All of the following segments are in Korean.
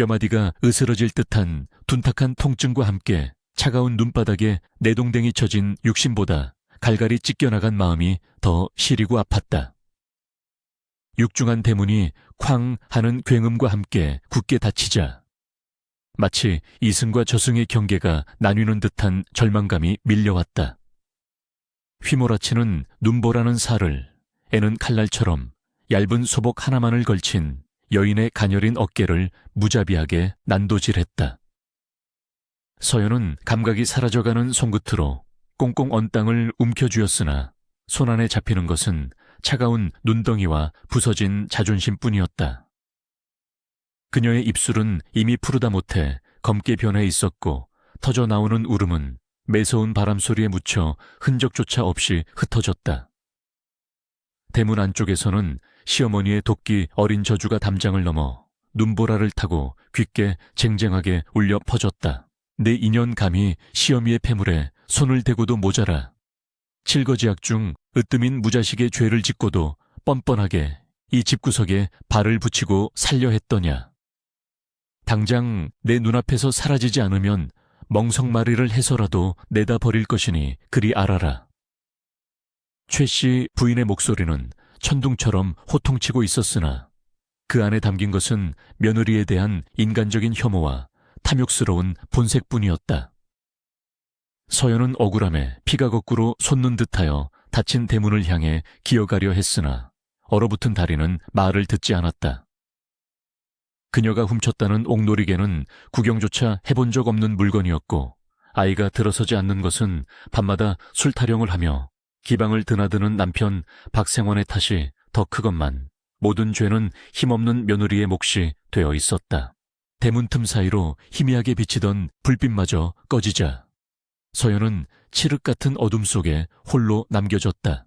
뼈마디가 으스러질 듯한 둔탁한 통증과 함께 차가운 눈바닥에 내동댕이 쳐진 육신보다 갈갈이 찢겨나간 마음이 더 시리고 아팠다. 육중한 대문이 쾅 하는 굉음과 함께 굳게 닫히자 마치 이승과 저승의 경계가 나뉘는 듯한 절망감이 밀려왔다. 휘몰아치는 눈보라는 살을 애는 칼날처럼 얇은 소복 하나만을 걸친 여인의 가녀린 어깨를 무자비하게 난도질했다. 서연은 감각이 사라져가는 손끝으로 꽁꽁 언 땅을 움켜쥐었으나 손안에 잡히는 것은 차가운 눈덩이와 부서진 자존심뿐이었다. 그녀의 입술은 이미 푸르다 못해 검게 변해 있었고 터져나오는 울음은 매서운 바람소리에 묻혀 흔적조차 없이 흩어졌다. 대문 안쪽에서는 시어머니의 도끼 어린 저주가 담장을 넘어 눈보라를 타고 귓게 쟁쟁하게 울려 퍼졌다. 내 인연 감히 시어미의 패물에 손을 대고도 모자라. 칠거지약 중 으뜸인 무자식의 죄를 짓고도 뻔뻔하게 이 집구석에 발을 붙이고 살려 했더냐. 당장 내 눈앞에서 사라지지 않으면 멍석마리를 해서라도 내다 버릴 것이니 그리 알아라. 최 씨 부인의 목소리는 천둥처럼 호통치고 있었으나 그 안에 담긴 것은 며느리에 대한 인간적인 혐오와 탐욕스러운 본색뿐이었다. 서연은 억울함에 피가 거꾸로 솟는 듯하여 닫힌 대문을 향해 기어가려 했으나 얼어붙은 다리는 말을 듣지 않았다. 그녀가 훔쳤다는 옥놀이개는 구경조차 해본 적 없는 물건이었고 아이가 들어서지 않는 것은 밤마다 술 타령을 하며 기방을 드나드는 남편 박생원의 탓이 더 크건만 모든 죄는 힘없는 며느리의 몫이 되어 있었다. 대문 틈 사이로 희미하게 비치던 불빛마저 꺼지자 서연은 칠흑 같은 어둠 속에 홀로 남겨졌다.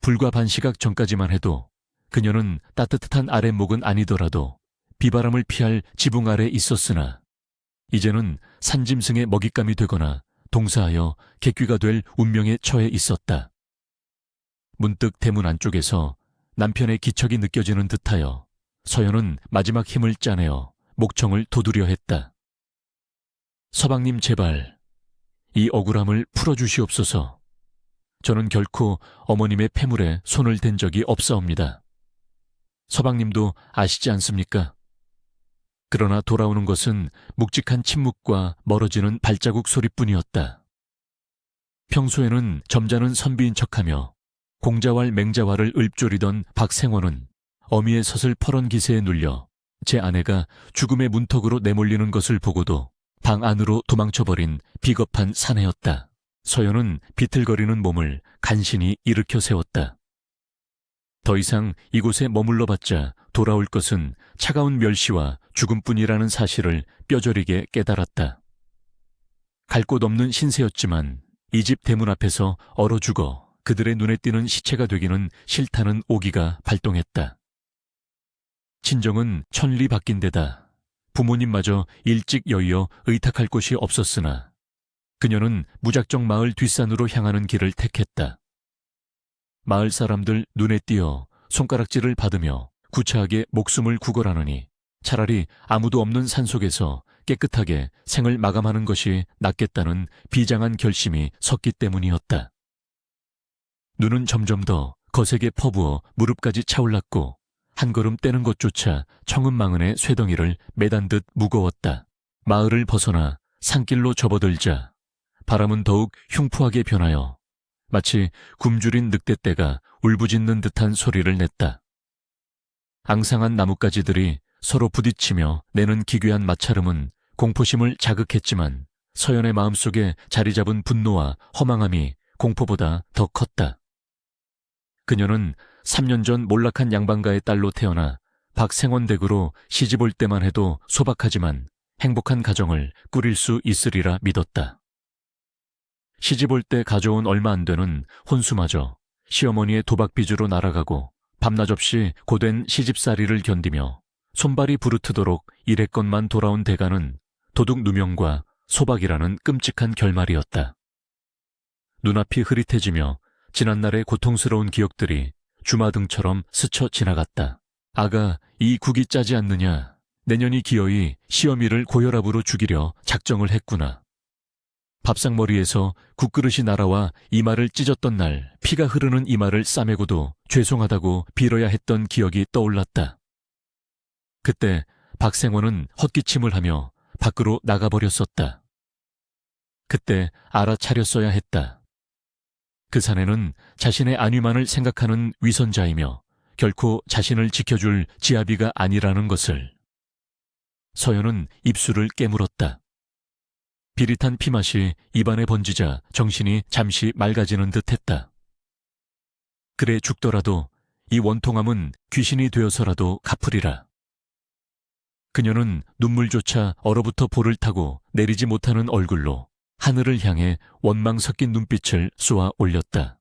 불과 반시각 전까지만 해도 그녀는 따뜻한 아랫목은 아니더라도 비바람을 피할 지붕 아래 있었으나 이제는 산짐승의 먹잇감이 되거나 동사하여 객귀가 될 운명에 처해 있었다. 문득 대문 안쪽에서 남편의 기척이 느껴지는 듯하여 서연은 마지막 힘을 짜내어 목청을 돋우려 했다. 서방님 제발 이 억울함을 풀어주시옵소서. 저는 결코 어머님의 패물에 손을 댄 적이 없사옵니다. 서방님도 아시지 않습니까? 그러나 돌아오는 것은 묵직한 침묵과 멀어지는 발자국 소리뿐이었다. 평소에는 점잖은 선비인 척하며 공자왈 맹자왈을 읊조리던 박생원은 어미의 서슬 퍼런 기세에 눌려 제 아내가 죽음의 문턱으로 내몰리는 것을 보고도 방 안으로 도망쳐버린 비겁한 사내였다. 서연은 비틀거리는 몸을 간신히 일으켜 세웠다. 더 이상 이곳에 머물러봤자 돌아올 것은 차가운 멸시와 죽음뿐이라는 사실을 뼈저리게 깨달았다. 갈 곳 없는 신세였지만 이 집 대문 앞에서 얼어 죽어 그들의 눈에 띄는 시체가 되기는 싫다는 오기가 발동했다. 친정은 천리 바뀐 데다 부모님마저 일찍 여의어 의탁할 곳이 없었으나 그녀는 무작정 마을 뒷산으로 향하는 길을 택했다. 마을 사람들 눈에 띄어 손가락질을 받으며 구차하게 목숨을 구걸하느니 차라리 아무도 없는 산속에서 깨끗하게 생을 마감하는 것이 낫겠다는 비장한 결심이 섰기 때문이었다. 눈은 점점 더 거세게 퍼부어 무릎까지 차올랐고 한 걸음 떼는 것조차 청은망은의 쇠덩이를 매단 듯 무거웠다. 마을을 벗어나 산길로 접어들자 바람은 더욱 흉푸하게 변하여 마치 굶주린 늑대떼가 울부짖는 듯한 소리를 냈다. 앙상한 나뭇가지들이 서로 부딪히며 내는 기괴한 마찰음은 공포심을 자극했지만 서연의 마음속에 자리 잡은 분노와 허망함이 공포보다 더 컸다. 그녀는 3년 전 몰락한 양반가의 딸로 태어나 박생원 댁으로 시집 올 때만 해도 소박하지만 행복한 가정을 꾸릴 수 있으리라 믿었다. 시집 올 때 가져온 얼마 안 되는 혼수마저 시어머니의 도박비주로 날아가고 밤낮 없이 고된 시집살이를 견디며 손발이 부르트도록 일했건만 돌아온 대가는 도둑 누명과 소박이라는 끔찍한 결말이었다. 눈앞이 흐릿해지며 지난날의 고통스러운 기억들이 주마등처럼 스쳐 지나갔다. 아가, 이 국이 짜지 않느냐? 내년이 기어이 시어미를 고혈압으로 죽이려 작정을 했구나. 밥상머리에서 국그릇이 날아와 이마를 찢었던 날 피가 흐르는 이마를 싸매고도 죄송하다고 빌어야 했던 기억이 떠올랐다. 그때 박생원은 헛기침을 하며 밖으로 나가버렸었다. 그때 알아차렸어야 했다. 그 사내는 자신의 안위만을 생각하는 위선자이며 결코 자신을 지켜줄 지아비가 아니라는 것을. 서연은 입술을 깨물었다. 비릿한 피맛이 입안에 번지자 정신이 잠시 맑아지는 듯했다. 그래 죽더라도 이 원통함은 귀신이 되어서라도 갚으리라. 그녀는 눈물조차 얼어붙어 볼을 타고 내리지 못하는 얼굴로 하늘을 향해 원망 섞인 눈빛을 쏘아 올렸다.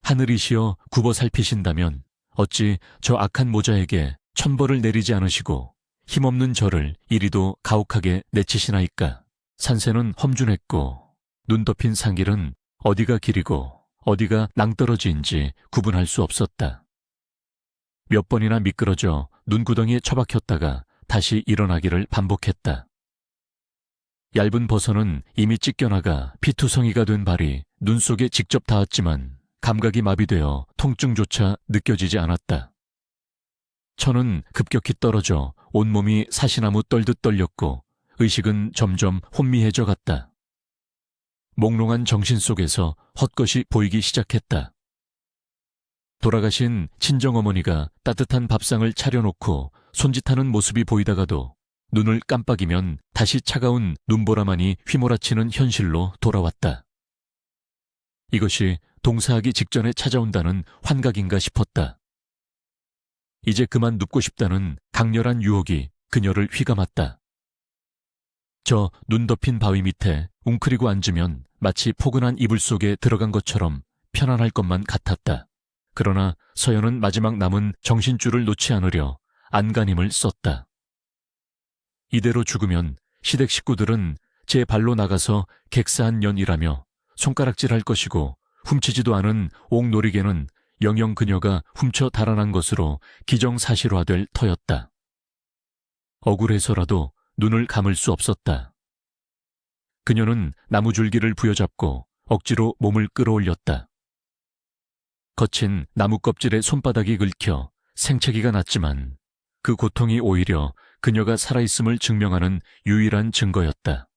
하늘이시여 굽어 살피신다면 어찌 저 악한 모자에게 천벌을 내리지 않으시고 힘없는 저를 이리도 가혹하게 내치시나이까. 산새는 험준했고 눈 덮인 산길은 어디가 길이고 어디가 낭떠러지인지 구분할 수 없었다. 몇 번이나 미끄러져 눈구덩이에 처박혔다가 다시 일어나기를 반복했다. 얇은 버선은 이미 찢겨나가 피투성이가 된 발이 눈 속에 직접 닿았지만 감각이 마비되어 통증조차 느껴지지 않았다. 천은 급격히 떨어져 온몸이 사시나무 떨듯 떨렸고 의식은 점점 혼미해져 갔다. 몽롱한 정신 속에서 헛것이 보이기 시작했다. 돌아가신 친정어머니가 따뜻한 밥상을 차려놓고 손짓하는 모습이 보이다가도 눈을 깜빡이면 다시 차가운 눈보라만이 휘몰아치는 현실로 돌아왔다. 이것이 동사하기 직전에 찾아온다는 환각인가 싶었다. 이제 그만 눕고 싶다는 강렬한 유혹이 그녀를 휘감았다. 저 눈 덮인 바위 밑에 웅크리고 앉으면 마치 포근한 이불 속에 들어간 것처럼 편안할 것만 같았다. 그러나 서연은 마지막 남은 정신줄을 놓지 않으려 안간힘을 썼다. 이대로 죽으면 시댁 식구들은 제 발로 나가서 객사한 년이라며 손가락질할 것이고 훔치지도 않은 옥놀이개는 영영 그녀가 훔쳐 달아난 것으로 기정사실화될 터였다. 억울해서라도 눈을 감을 수 없었다. 그녀는 나무줄기를 부여잡고 억지로 몸을 끌어올렸다. 거친 나무 껍질에 손바닥이 긁혀 생채기가 났지만 그 고통이 오히려 그녀가 살아있음을 증명하는 유일한 증거였다.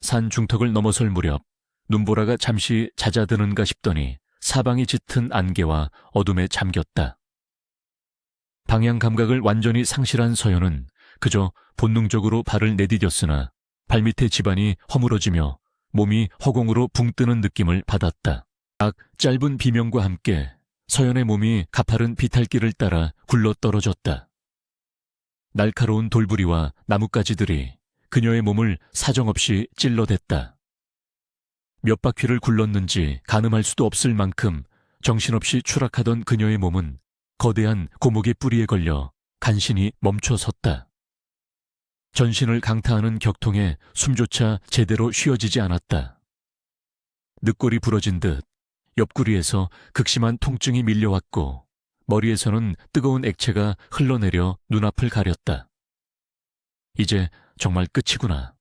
산 중턱을 넘어설 무렵 눈보라가 잠시 잦아드는가 싶더니 사방이 짙은 안개와 어둠에 잠겼다. 방향 감각을 완전히 상실한 서연은 그저 본능적으로 발을 내디뎠으나 발밑의 집안이 허물어지며 몸이 허공으로 붕 뜨는 느낌을 받았다. 딱 짧은 비명과 함께 서연의 몸이 가파른 비탈길을 따라 굴러 떨어졌다. 날카로운 돌부리와 나뭇가지들이 그녀의 몸을 사정없이 찔러댔다. 몇 바퀴를 굴렀는지 가늠할 수도 없을 만큼 정신없이 추락하던 그녀의 몸은 거대한 고목의 뿌리에 걸려 간신히 멈춰 섰다. 전신을 강타하는 격통에 숨조차 제대로 쉬어지지 않았다. 늑골이 부러진 듯 옆구리에서 극심한 통증이 밀려왔고 머리에서는 뜨거운 액체가 흘러내려 눈앞을 가렸다. 이제 정말 끝이구나.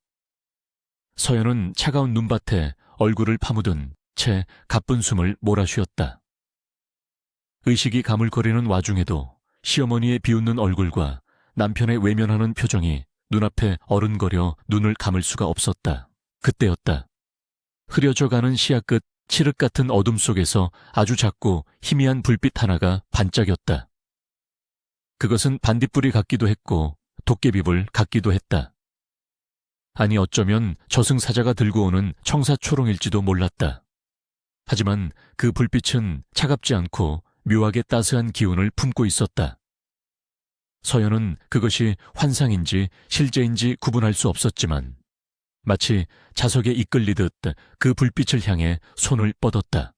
서연은 차가운 눈밭에 얼굴을 파묻은 채 가쁜 숨을 몰아쉬었다. 의식이 가물거리는 와중에도 시어머니의 비웃는 얼굴과 남편의 외면하는 표정이 눈앞에 어른거려 눈을 감을 수가 없었다. 그때였다. 흐려져가는 시야 끝 칠흑 같은 어둠 속에서 아주 작고 희미한 불빛 하나가 반짝였다. 그것은 반딧불이 같기도 했고 도깨비불 같기도 했다. 아니 어쩌면 저승사자가 들고 오는 청사초롱일지도 몰랐다. 하지만 그 불빛은 차갑지 않고 묘하게 따스한 기운을 품고 있었다. 서연은 그것이 환상인지 실제인지 구분할 수 없었지만 마치 자석에 이끌리듯 그 불빛을 향해 손을 뻗었다.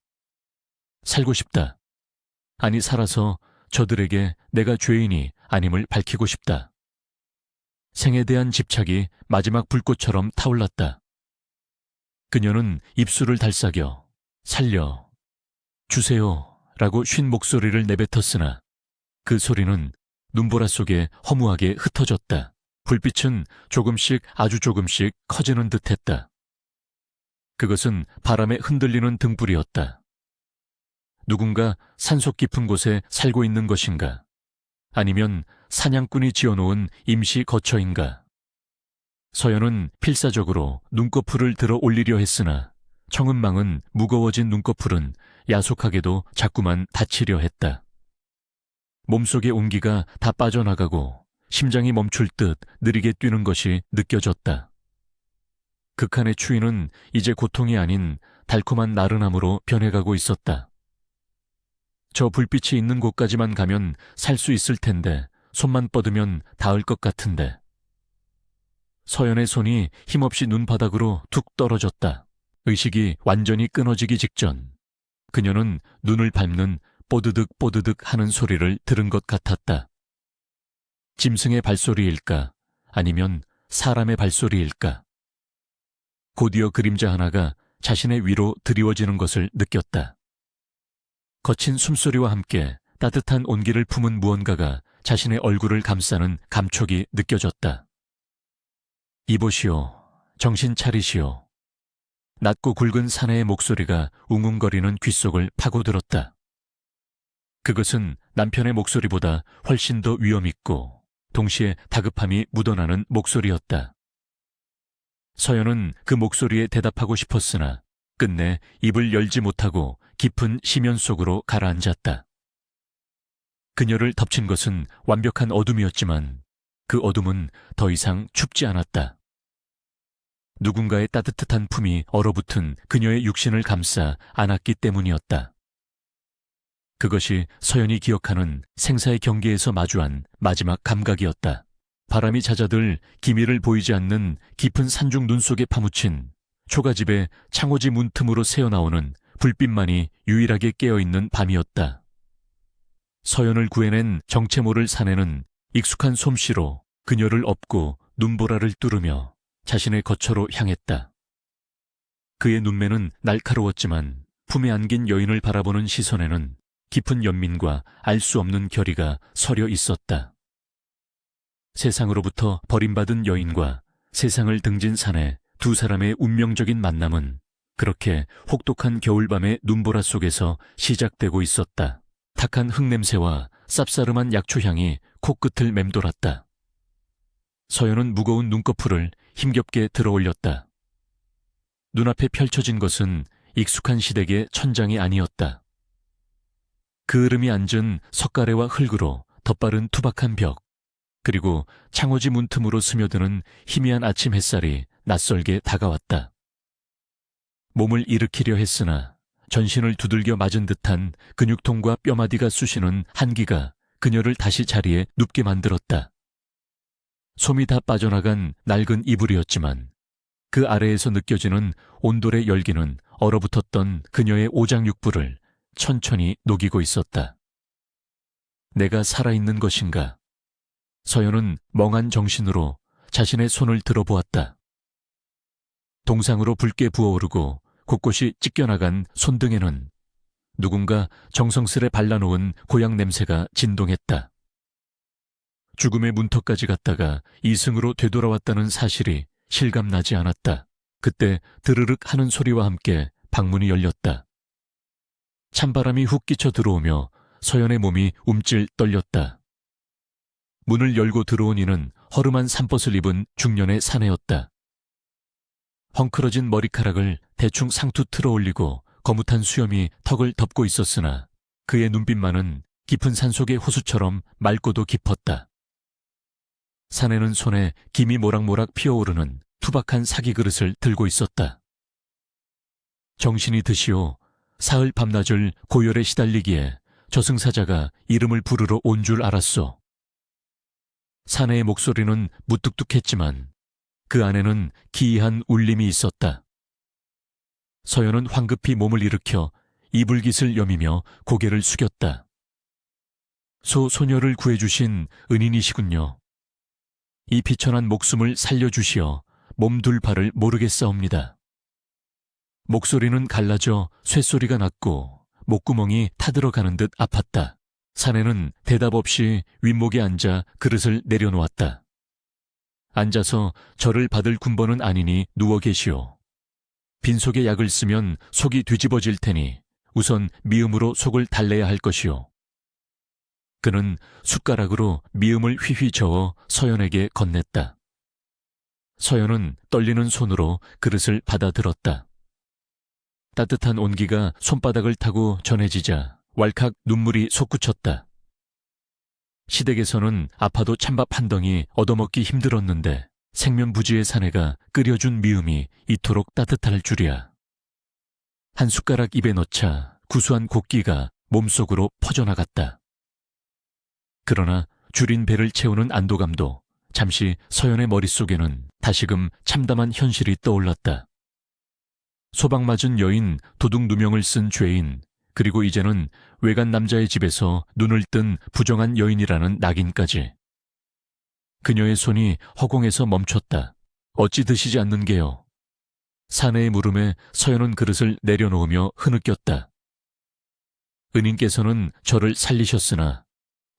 살고 싶다. 아니 살아서 저들에게 내가 죄인이 아님을 밝히고 싶다. 생에 대한 집착이 마지막 불꽃처럼 타올랐다. 그녀는 입술을 달싹여 살려, 주세요 라고 쉰 목소리를 내뱉었으나 그 소리는 눈보라 속에 허무하게 흩어졌다. 불빛은 조금씩 아주 조금씩 커지는 듯했다. 그것은 바람에 흔들리는 등불이었다. 누군가 산속 깊은 곳에 살고 있는 것인가? 아니면 사냥꾼이 지어놓은 임시 거처인가? 서연은 필사적으로 눈꺼풀을 들어 올리려 했으나 청은망은 무거워진 눈꺼풀은 야속하게도 자꾸만 다치려 했다. 몸속의 온기가 다 빠져나가고 심장이 멈출 듯 느리게 뛰는 것이 느껴졌다. 극한의 추위는 이제 고통이 아닌 달콤한 나른함으로 변해가고 있었다. 저 불빛이 있는 곳까지만 가면 살 수 있을 텐데 손만 뻗으면 닿을 것 같은데. 서연의 손이 힘없이 눈바닥으로 툭 떨어졌다. 의식이 완전히 끊어지기 직전 그녀는 눈을 밟는 뽀드득 뽀드득 하는 소리를 들은 것 같았다. 짐승의 발소리일까? 아니면 사람의 발소리일까? 곧이어 그림자 하나가 자신의 위로 드리워지는 것을 느꼈다. 거친 숨소리와 함께 따뜻한 온기를 품은 무언가가 자신의 얼굴을 감싸는 감촉이 느껴졌다. 이보시오. 정신 차리시오. 낮고 굵은 사내의 목소리가 웅웅거리는 귓속을 파고들었다. 그것은 남편의 목소리보다 훨씬 더 위엄있고 동시에 다급함이 묻어나는 목소리였다. 서연은 그 목소리에 대답하고 싶었으나 끝내 입을 열지 못하고 깊은 심연 속으로 가라앉았다. 그녀를 덮친 것은 완벽한 어둠이었지만 그 어둠은 더 이상 춥지 않았다. 누군가의 따뜻한 품이 얼어붙은 그녀의 육신을 감싸 안았기 때문이었다. 그것이 서연이 기억하는 생사의 경계에서 마주한 마지막 감각이었다. 바람이 잦아들 기미를 보이지 않는 깊은 산중 눈 속에 파묻힌 초가집의 창호지 문틈으로 새어나오는 불빛만이 유일하게 깨어있는 밤이었다. 서연을 구해낸 정체 모를 사내는 익숙한 솜씨로 그녀를 업고 눈보라를 뚫으며 자신의 거처로 향했다. 그의 눈매는 날카로웠지만 품에 안긴 여인을 바라보는 시선에는 깊은 연민과 알 수 없는 결의가 서려 있었다. 세상으로부터 버림받은 여인과 세상을 등진 사내 두 사람의 운명적인 만남은 그렇게 혹독한 겨울밤의 눈보라 속에서 시작되고 있었다. 탁한 흙냄새와 쌉싸름한 약초향이 코끝을 맴돌았다. 서연은 무거운 눈꺼풀을 힘겹게 들어올렸다. 눈앞에 펼쳐진 것은 익숙한 시댁의 천장이 아니었다. 그을음이 앉은 석가래와 흙으로 덧바른 투박한 벽, 그리고 창호지 문틈으로 스며드는 희미한 아침 햇살이 낯설게 다가왔다. 몸을 일으키려 했으나 전신을 두들겨 맞은 듯한 근육통과 뼈마디가 쑤시는 한기가 그녀를 다시 자리에 눕게 만들었다. 솜이 다 빠져나간 낡은 이불이었지만 그 아래에서 느껴지는 온돌의 열기는 얼어붙었던 그녀의 오장육부를 천천히 녹이고 있었다. 내가 살아있는 것인가? 서연은 멍한 정신으로 자신의 손을 들어보았다. 동상으로 붉게 부어오르고 곳곳이 찢겨나간 손등에는 누군가 정성스레 발라놓은 고향 냄새가 진동했다. 죽음의 문턱까지 갔다가 이승으로 되돌아왔다는 사실이 실감나지 않았다. 그때 드르륵 하는 소리와 함께 방문이 열렸다. 찬바람이 훅 끼쳐 들어오며 서연의 몸이 움찔 떨렸다. 문을 열고 들어온 이는 허름한 산벗을 입은 중년의 사내였다. 헝클어진 머리카락을 대충 상투 틀어 올리고 거뭇한 수염이 턱을 덮고 있었으나 그의 눈빛만은 깊은 산속의 호수처럼 맑고도 깊었다. 사내는 손에 김이 모락모락 피어오르는 투박한 사기 그릇을 들고 있었다. 정신이 드시오. 사흘 밤낮을 고열에 시달리기에 저승사자가 이름을 부르러 온 줄 알았소. 사내의 목소리는 무뚝뚝했지만 그 안에는 기이한 울림이 있었다. 서연은 황급히 몸을 일으켜 이불깃을 여미며 고개를 숙였다. 소녀를 구해주신 은인이시군요. 이 비천한 목숨을 살려주시어 몸둘 바를 모르겠사옵니다. 목소리는 갈라져 쇳소리가 났고 목구멍이 타들어가는 듯 아팠다. 사내는 대답 없이 윗목에 앉아 그릇을 내려놓았다. 앉아서 절을 받을 군번은 아니니 누워 계시오. 빈속에 약을 쓰면 속이 뒤집어질 테니 우선 미음으로 속을 달래야 할 것이오. 그는 숟가락으로 미음을 휘휘 저어 서연에게 건넸다. 서연은 떨리는 손으로 그릇을 받아들었다. 따뜻한 온기가 손바닥을 타고 전해지자 왈칵 눈물이 솟구쳤다. 시댁에서는 아파도 찬밥 한 덩이 얻어먹기 힘들었는데 생면부지의 사내가 끓여준 미음이 이토록 따뜻할 줄이야. 한 숟가락 입에 넣자 구수한 곡기가 몸속으로 퍼져나갔다. 그러나 줄인 배를 채우는 안도감도 잠시 서연의 머릿속에는 다시금 참담한 현실이 떠올랐다. 소방맞은 여인, 도둑 누명을 쓴 죄인, 그리고 이제는 외간 남자의 집에서 눈을 뜬 부정한 여인이라는 낙인까지. 그녀의 손이 허공에서 멈췄다. 어찌 드시지 않는 게요? 사내의 물음에 서연은 그릇을 내려놓으며 흐느꼈다. 은인께서는 저를 살리셨으나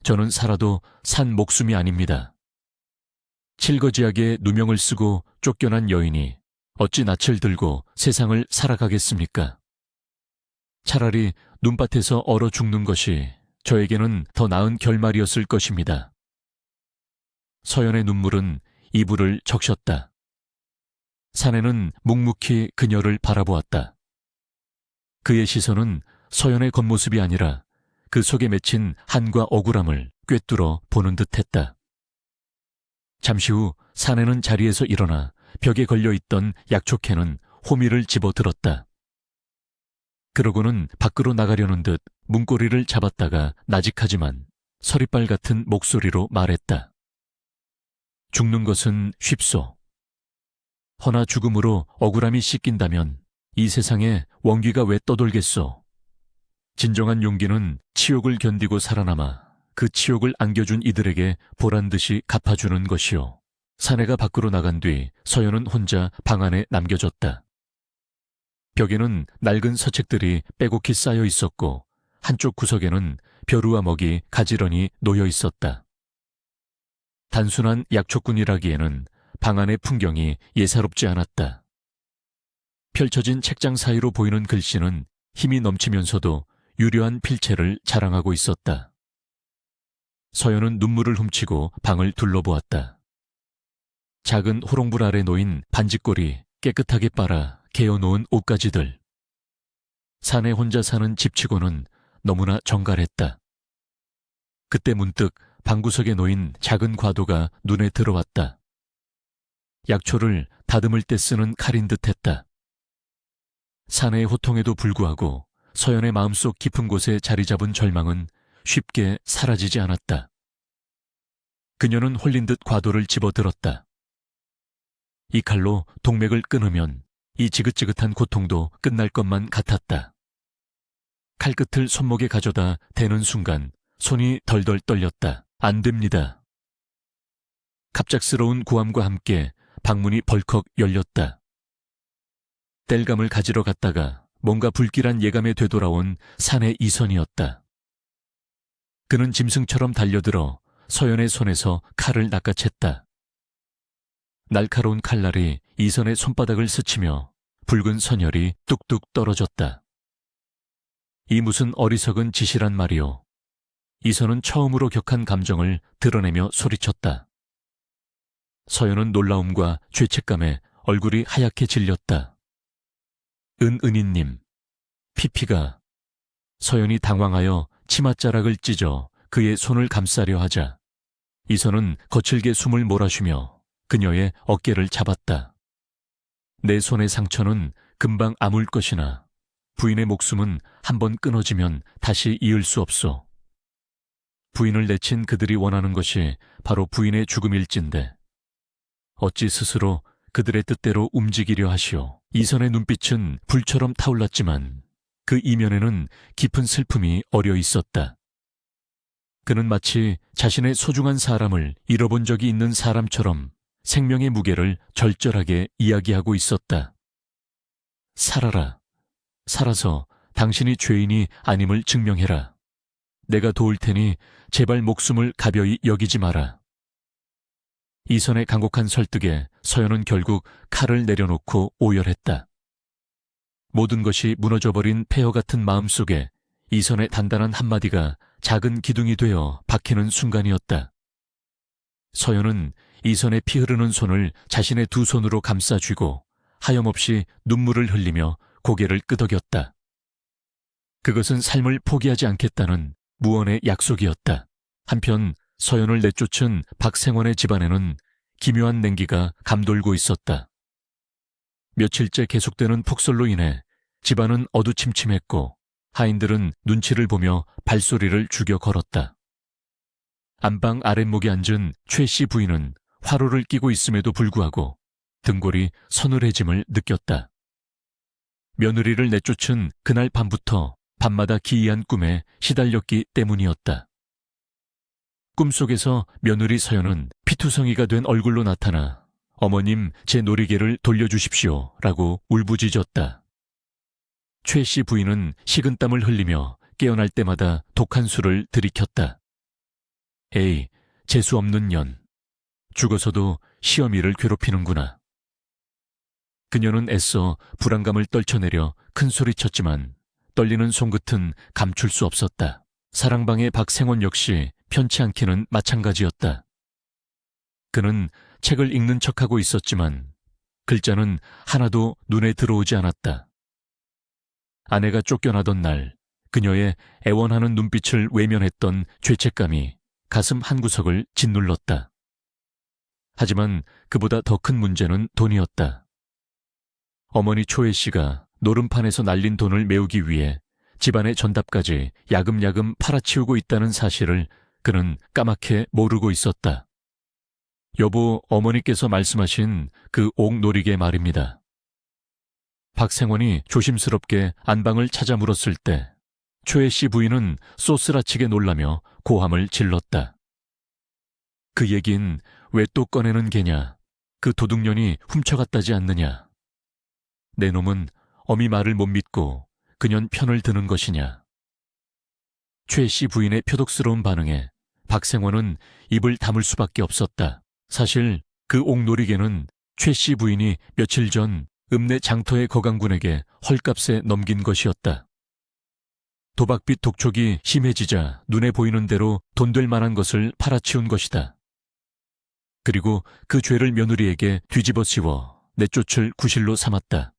저는 살아도 산 목숨이 아닙니다. 칠거지하게 누명을 쓰고 쫓겨난 여인이 어찌 낯을 들고 세상을 살아가겠습니까? 차라리 눈밭에서 얼어 죽는 것이 저에게는 더 나은 결말이었을 것입니다. 서연의 눈물은 이불을 적셨다. 사내는 묵묵히 그녀를 바라보았다. 그의 시선은 서연의 겉모습이 아니라 그 속에 맺힌 한과 억울함을 꿰뚫어 보는 듯했다. 잠시 후 사내는 자리에서 일어나 벽에 걸려있던 약초캔은 호미를 집어들었다. 그러고는 밖으로 나가려는 듯 문고리를 잡았다가 나직하지만 서리빨 같은 목소리로 말했다. 죽는 것은 쉽소. 허나 죽음으로 억울함이 씻긴다면 이 세상에 원귀가 왜 떠돌겠소. 진정한 용기는 치욕을 견디고 살아남아 그 치욕을 안겨준 이들에게 보란듯이 갚아주는 것이오. 사내가 밖으로 나간 뒤 서연은 혼자 방 안에 남겨졌다. 벽에는 낡은 서책들이 빼곡히 쌓여 있었고 한쪽 구석에는 벼루와 먹이 가지런히 놓여 있었다. 단순한 약초꾼이라기에는 방 안의 풍경이 예사롭지 않았다. 펼쳐진 책장 사이로 보이는 글씨는 힘이 넘치면서도 유려한 필체를 자랑하고 있었다. 서연은 눈물을 훔치고 방을 둘러보았다. 작은 호롱불 아래 놓인 반지꼬리 깨끗하게 빨아 개어놓은 옷가지들. 사내 혼자 사는 집치고는 너무나 정갈했다. 그때 문득 방구석에 놓인 작은 과도가 눈에 들어왔다. 약초를 다듬을 때 쓰는 칼인 듯했다. 사내의 호통에도 불구하고 서연의 마음속 깊은 곳에 자리 잡은 절망은 쉽게 사라지지 않았다. 그녀는 홀린 듯 과도를 집어들었다. 이 칼로 동맥을 끊으면 이 지긋지긋한 고통도 끝날 것만 같았다. 칼끝을 손목에 가져다 대는 순간 손이 덜덜 떨렸다. 안 됩니다. 갑작스러운 고함과 함께 방문이 벌컥 열렸다. 땔감을 가지러 갔다가 뭔가 불길한 예감에 되돌아온 사내 이선이었다. 그는 짐승처럼 달려들어 서연의 손에서 칼을 낚아챘다. 날카로운 칼날이 이선의 손바닥을 스치며 붉은 선혈이 뚝뚝 떨어졌다. 이 무슨 어리석은 짓이란 말이오. 이선은 처음으로 격한 감정을 드러내며 소리쳤다. 서연은 놀라움과 죄책감에 얼굴이 하얗게 질렸다. 은은이님, 피피가. 서연이 당황하여 치맛자락을 찢어 그의 손을 감싸려 하자 이선은 거칠게 숨을 몰아쉬며 그녀의 어깨를 잡았다. 내 손의 상처는 금방 아물 것이나 부인의 목숨은 한번 끊어지면 다시 이을 수 없소. 부인을 내친 그들이 원하는 것이 바로 부인의 죽음일진데 어찌 스스로 그들의 뜻대로 움직이려 하시오. 이선의 눈빛은 불처럼 타올랐지만 그 이면에는 깊은 슬픔이 어려 있었다. 그는 마치 자신의 소중한 사람을 잃어본 적이 있는 사람처럼 생명의 무게를 절절하게 이야기하고 있었다. 살아라. 살아서 당신이 죄인이 아님을 증명해라. 내가 도울 테니 제발 목숨을 가벼이 여기지 마라. 이선의 간곡한 설득에 서연은 결국 칼을 내려놓고 오열했다. 모든 것이 무너져버린 폐허 같은 마음속에 이선의 단단한 한마디가 작은 기둥이 되어 박히는 순간이었다. 서연은 이선의 피 흐르는 손을 자신의 두 손으로 감싸 쥐고 하염없이 눈물을 흘리며 고개를 끄덕였다. 그것은 삶을 포기하지 않겠다는 무언의 약속이었다. 한편 서연을 내쫓은 박생원의 집안에는 기묘한 냉기가 감돌고 있었다. 며칠째 계속되는 폭설로 인해 집안은 어두침침했고 하인들은 눈치를 보며 발소리를 죽여 걸었다. 안방 아랫목에 앉은 최 씨 부인은 화로를 끼고 있음에도 불구하고 등골이 서늘해짐을 느꼈다. 며느리를 내쫓은 그날 밤부터 밤마다 기이한 꿈에 시달렸기 때문이었다. 꿈속에서 며느리 서연은 피투성이가 된 얼굴로 나타나 어머님 제 놀이개를 돌려주십시오 라고 울부짖었다. 최 씨 부인은 식은땀을 흘리며 깨어날 때마다 독한 술을 들이켰다. 에이, 재수없는 년. 죽어서도 시어미를 괴롭히는구나. 그녀는 애써 불안감을 떨쳐내려 큰 소리쳤지만 떨리는 손끝은 감출 수 없었다. 사랑방의 박생원 역시 편치 않기는 마찬가지였다. 그는 책을 읽는 척하고 있었지만 글자는 하나도 눈에 들어오지 않았다. 아내가 쫓겨나던 날 그녀의 애원하는 눈빛을 외면했던 죄책감이 가슴 한구석을 짓눌렀다. 하지만 그보다 더 큰 문제는 돈이었다. 어머니 초애 씨가 노름판에서 날린 돈을 메우기 위해 집안의 전답까지 야금야금 팔아치우고 있다는 사실을 그는 까맣게 모르고 있었다. 여보, 어머니께서 말씀하신 그 옥놀이개 말입니다. 박생원이 조심스럽게 안방을 찾아 물었을 때 초애 씨 부인은 쏘스라치게 놀라며 고함을 질렀다. 그 얘긴 왜 또 꺼내는 게냐? 그 도둑년이 훔쳐갔다지 않느냐? 내 놈은 어미 말을 못 믿고 그년 편을 드는 것이냐? 최 씨 부인의 표독스러운 반응에 박생원은 입을 다물 수밖에 없었다. 사실 그 옥놀이개는 최 씨 부인이 며칠 전 읍내 장터의 거강군에게 헐값에 넘긴 것이었다. 도박빚 독촉이 심해지자 눈에 보이는 대로 돈 될 만한 것을 팔아치운 것이다. 그리고 그 죄를 며느리에게 뒤집어 씌워 내쫓을 구실로 삼았다.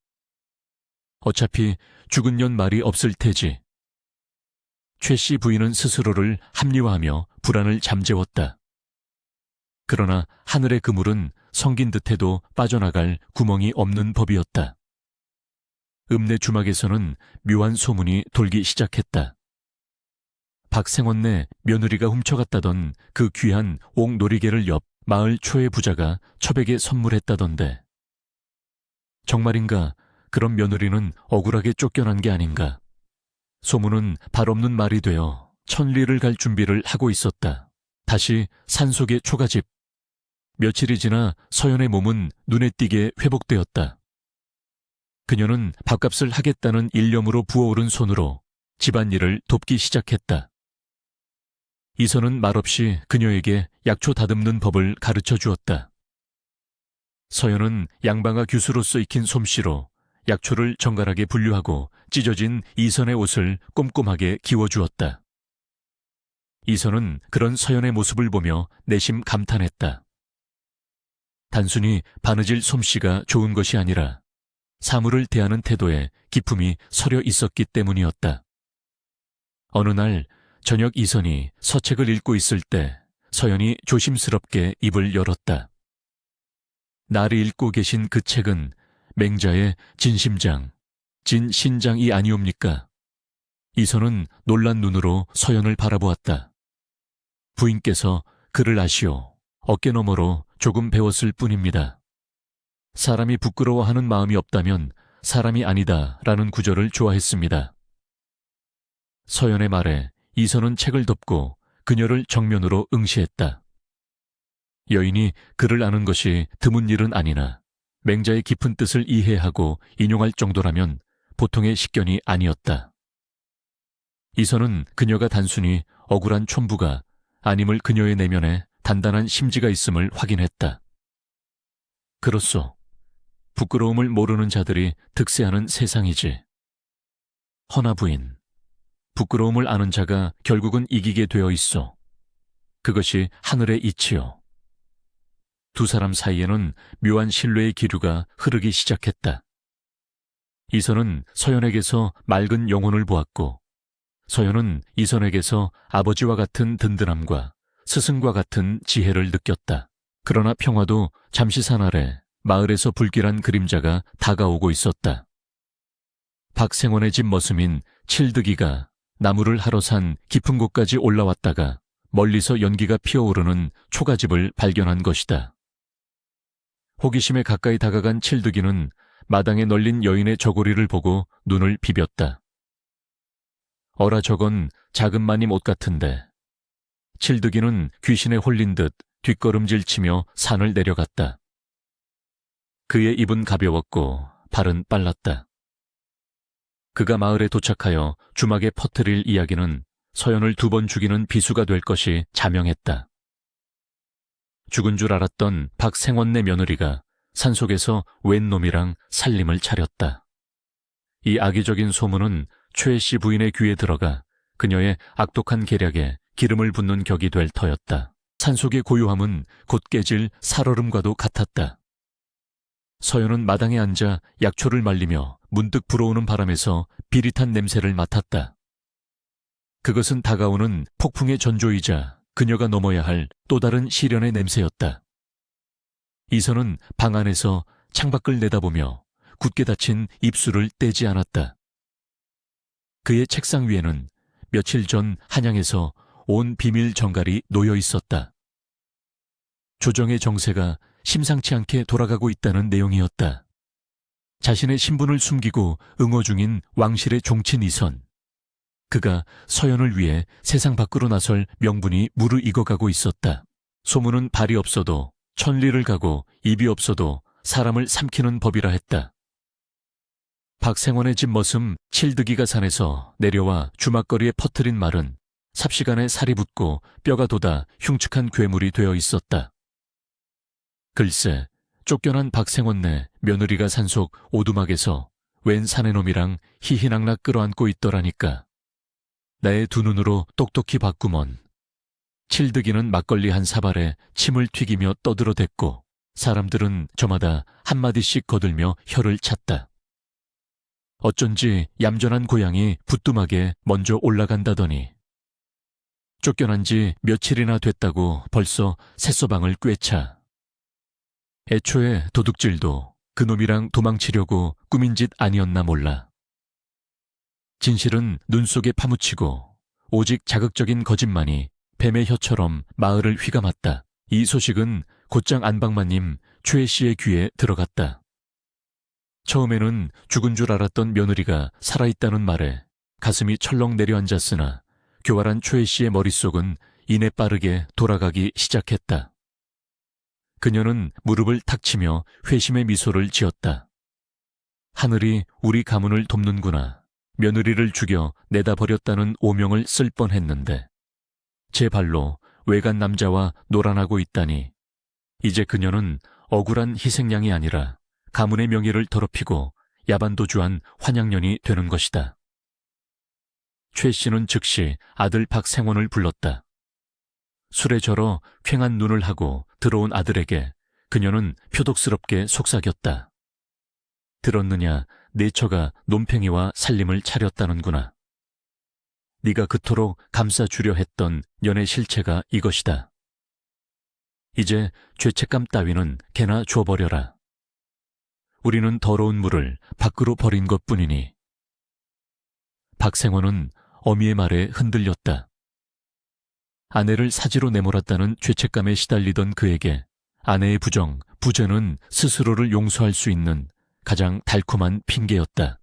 어차피 죽은 년 말이 없을 테지. 최 씨 부인은 스스로를 합리화하며 불안을 잠재웠다. 그러나 하늘의 그물은 성긴 듯해도 빠져나갈 구멍이 없는 법이었다. 읍내 주막에서는 묘한 소문이 돌기 시작했다. 박생원네 며느리가 훔쳐갔다던 그 귀한 옥놀이개를 옆 마을 초의 부자가 처백에 선물했다던데. 정말인가? 그런 며느리는 억울하게 쫓겨난 게 아닌가? 소문은 발 없는 말이 되어 천리를 갈 준비를 하고 있었다. 다시 산속의 초가집. 며칠이 지나 서연의 몸은 눈에 띄게 회복되었다. 그녀는 밥값을 하겠다는 일념으로 부어오른 손으로 집안일을 돕기 시작했다. 이선은 말없이 그녀에게 약초 다듬는 법을 가르쳐 주었다. 서연은 양방아 교수로서 익힌 솜씨로 약초를 정갈하게 분류하고 찢어진 이선의 옷을 꼼꼼하게 기워주었다. 이선은 그런 서연의 모습을 보며 내심 감탄했다. 단순히 바느질 솜씨가 좋은 것이 아니라 사물을 대하는 태도에 기품이 서려 있었기 때문이었다. 어느 날 저녁 이선이 서책을 읽고 있을 때 서연이 조심스럽게 입을 열었다. 날이 읽고 계신 그 책은 맹자의 진심장, 진신장이 아니옵니까? 이선은 놀란 눈으로 서연을 바라보았다. 부인께서 글을 아시오. 어깨너머로 조금 배웠을 뿐입니다. 사람이 부끄러워하는 마음이 없다면 사람이 아니다 라는 구절을 좋아했습니다. 서연의 말에 이선은 책을 덮고 그녀를 정면으로 응시했다. 여인이 글을 아는 것이 드문 일은 아니나 맹자의 깊은 뜻을 이해하고 인용할 정도라면 보통의 식견이 아니었다. 이선은 그녀가 단순히 억울한 촌부가 아님을 그녀의 내면에 단단한 심지가 있음을 확인했다. 그렇소. 부끄러움을 모르는 자들이 득세하는 세상이지. 허나 부인, 부끄러움을 아는 자가 결국은 이기게 되어 있어. 그것이 하늘의 이치요. 두 사람 사이에는 묘한 신뢰의 기류가 흐르기 시작했다. 이선은 서연에게서 맑은 영혼을 보았고, 서연은 이선에게서 아버지와 같은 든든함과 스승과 같은 지혜를 느꼈다. 그러나 평화도 잠시 사날에 마을에서 불길한 그림자가 다가오고 있었다. 박생원의 집 머슴인 칠득이가 나무를 하러 산 깊은 곳까지 올라왔다가 멀리서 연기가 피어오르는 초가집을 발견한 것이다. 호기심에 가까이 다가간 칠득이는 마당에 널린 여인의 저고리를 보고 눈을 비볐다. 어라 저건 작은 마님 옷 같은데. 칠득이는 귀신에 홀린 듯 뒷걸음질치며 산을 내려갔다. 그의 입은 가벼웠고 발은 빨랐다. 그가 마을에 도착하여 주막에 퍼뜨릴 이야기는 서연을 2번 죽이는 비수가 될 것이 자명했다. 죽은 줄 알았던 박생원네 며느리가 산속에서 웬 놈이랑 살림을 차렸다. 이 악의적인 소문은 최씨 부인의 귀에 들어가 그녀의 악독한 계략에 기름을 붓는 격이 될 터였다. 산속의 고요함은 곧 깨질 살얼음과도 같았다. 서연은 마당에 앉아 약초를 말리며 문득 불어오는 바람에서 비릿한 냄새를 맡았다. 그것은 다가오는 폭풍의 전조이자 그녀가 넘어야 할 또 다른 시련의 냄새였다. 이선은 방 안에서 창밖을 내다보며 굳게 닫힌 입술을 떼지 않았다. 그의 책상 위에는 며칠 전 한양에서 온 비밀 정갈이 놓여 있었다. 조정의 정세가 심상치 않게 돌아가고 있다는 내용이었다. 자신의 신분을 숨기고 응어 중인 왕실의 종친 이선. 그가 서연을 위해 세상 밖으로 나설 명분이 무르익어가고 있었다. 소문은 발이 없어도 천리를 가고 입이 없어도 사람을 삼키는 법이라 했다. 박생원의 집 머슴 칠득이가 산에서 내려와 주막거리에 퍼뜨린 말은 삽시간에 살이 붙고 뼈가 돋아 흉측한 괴물이 되어 있었다. 글쎄, 쫓겨난 박생원네 며느리가 산속 오두막에서 웬 사내놈이랑 희희낙낙 끌어안고 있더라니까. 나의 2 눈으로 똑똑히 봤구먼. 칠득이는 막걸리 한 사발에 침을 튀기며 떠들어댔고 사람들은 저마다 한마디씩 거들며 혀를 찼다. 어쩐지 얌전한 고양이 부뚜막에 먼저 올라간다더니 쫓겨난 지 며칠이나 됐다고 벌써 새서방을 꿰차. 애초에 도둑질도 그놈이랑 도망치려고 꾸민 짓 아니었나 몰라. 진실은 눈 속에 파묻히고 오직 자극적인 거짓만이 뱀의 혀처럼 마을을 휘감았다. 이 소식은 곧장 안방마님 최 씨의 귀에 들어갔다. 처음에는 죽은 줄 알았던 며느리가 살아있다는 말에 가슴이 철렁 내려앉았으나 교활한 최 씨의 머릿속은 이내 빠르게 돌아가기 시작했다. 그녀는 무릎을 탁 치며 회심의 미소를 지었다. 하늘이 우리 가문을 돕는구나. 며느리를 죽여 내다 버렸다는 오명을 쓸 뻔했는데 제 발로 외간 남자와 놀아나고 있다니 이제 그녀는 억울한 희생양이 아니라 가문의 명예를 더럽히고 야반도주한 환양년이 되는 것이다. 최 씨는 즉시 아들 박생원을 불렀다. 술에 절어 퀭한 눈을 하고 들어온 아들에게 그녀는 표독스럽게 속삭였다. 들었느냐, 내 처가 논팽이와 살림을 차렸다는구나. 네가 그토록 감싸주려 했던 년의 실체가 이것이다. 이제 죄책감 따위는 개나 줘버려라. 우리는 더러운 물을 밖으로 버린 것뿐이니. 박생원은 어미의 말에 흔들렸다. 아내를 사지로 내몰았다는 죄책감에 시달리던 그에게 아내의 부정, 부재는 스스로를 용서할 수 있는 가장 달콤한 핑계였다.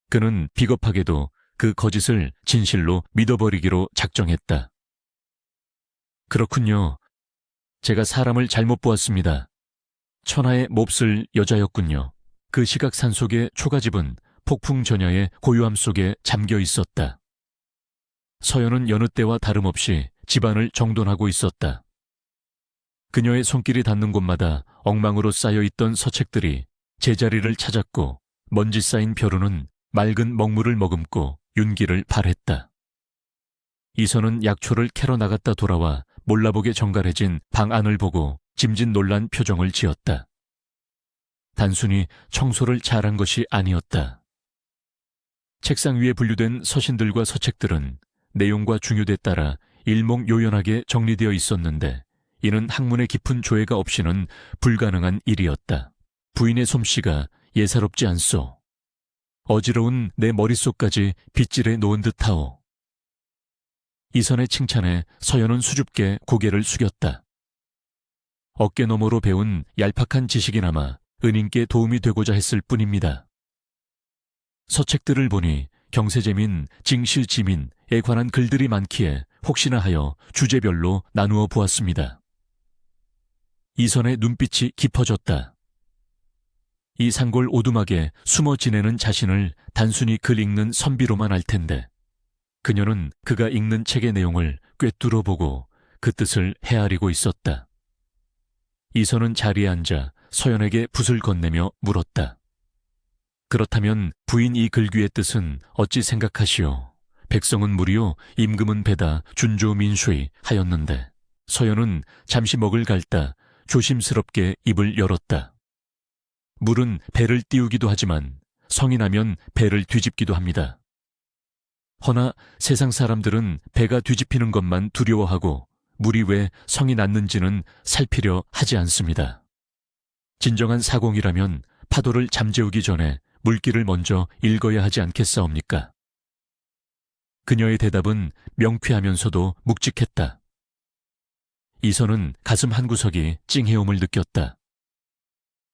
그는 비겁하게도 그 거짓을 진실로 믿어버리기로 작정했다. 그렇군요. 제가 사람을 잘못 보았습니다. 천하의 몹쓸 여자였군요. 그 시각 산속의 초가집은 폭풍 전야의 고요함 속에 잠겨 있었다. 서연은 여느 때와 다름없이 집안을 정돈하고 있었다. 그녀의 손길이 닿는 곳마다 엉망으로 쌓여있던 서책들이 제자리를 찾았고 먼지 쌓인 벼루는 맑은 먹물을 머금고 윤기를 발했다. 이선은 약초를 캐러 나갔다 돌아와 몰라보게 정갈해진 방 안을 보고 짐짓 놀란 표정을 지었다. 단순히 청소를 잘한 것이 아니었다. 책상 위에 분류된 서신들과 서책들은 내용과 중요도에 따라 일목요연하게 정리되어 있었는데 이는 학문의 깊은 조예가 없이는 불가능한 일이었다. 부인의 솜씨가 예사롭지 않소. 어지러운 내 머릿속까지 빗질해 놓은 듯하오. 이선의 칭찬에 서연은 수줍게 고개를 숙였다. 어깨너머로 배운 얄팍한 지식이나마 은인께 도움이 되고자 했을 뿐입니다. 서책들을 보니 경세재민, 징실지민에 관한 글들이 많기에 혹시나 하여 주제별로 나누어 보았습니다. 이선의 눈빛이 깊어졌다. 이 산골 오두막에 숨어 지내는 자신을 단순히 글 읽는 선비로만 알 텐데 그녀는 그가 읽는 책의 내용을 꿰뚫어 보고 그 뜻을 헤아리고 있었다. 이선은 자리에 앉아 서연에게 붓을 건네며 물었다. 그렇다면 부인 이 글귀의 뜻은 어찌 생각하시오? 백성은 무리요, 임금은 배다, 준조 민수이 하였는데 서연은 잠시 먹을 갈다 조심스럽게 입을 열었다. 물은 배를 띄우기도 하지만 성이 나면 배를 뒤집기도 합니다. 허나 세상 사람들은 배가 뒤집히는 것만 두려워하고 물이 왜 성이 났는지는 살피려 하지 않습니다. 진정한 사공이라면 파도를 잠재우기 전에 물길을 먼저 읽어야 하지 않겠사옵니까? 그녀의 대답은 명쾌하면서도 묵직했다. 이선은 가슴 한구석이 찡해옴을 느꼈다.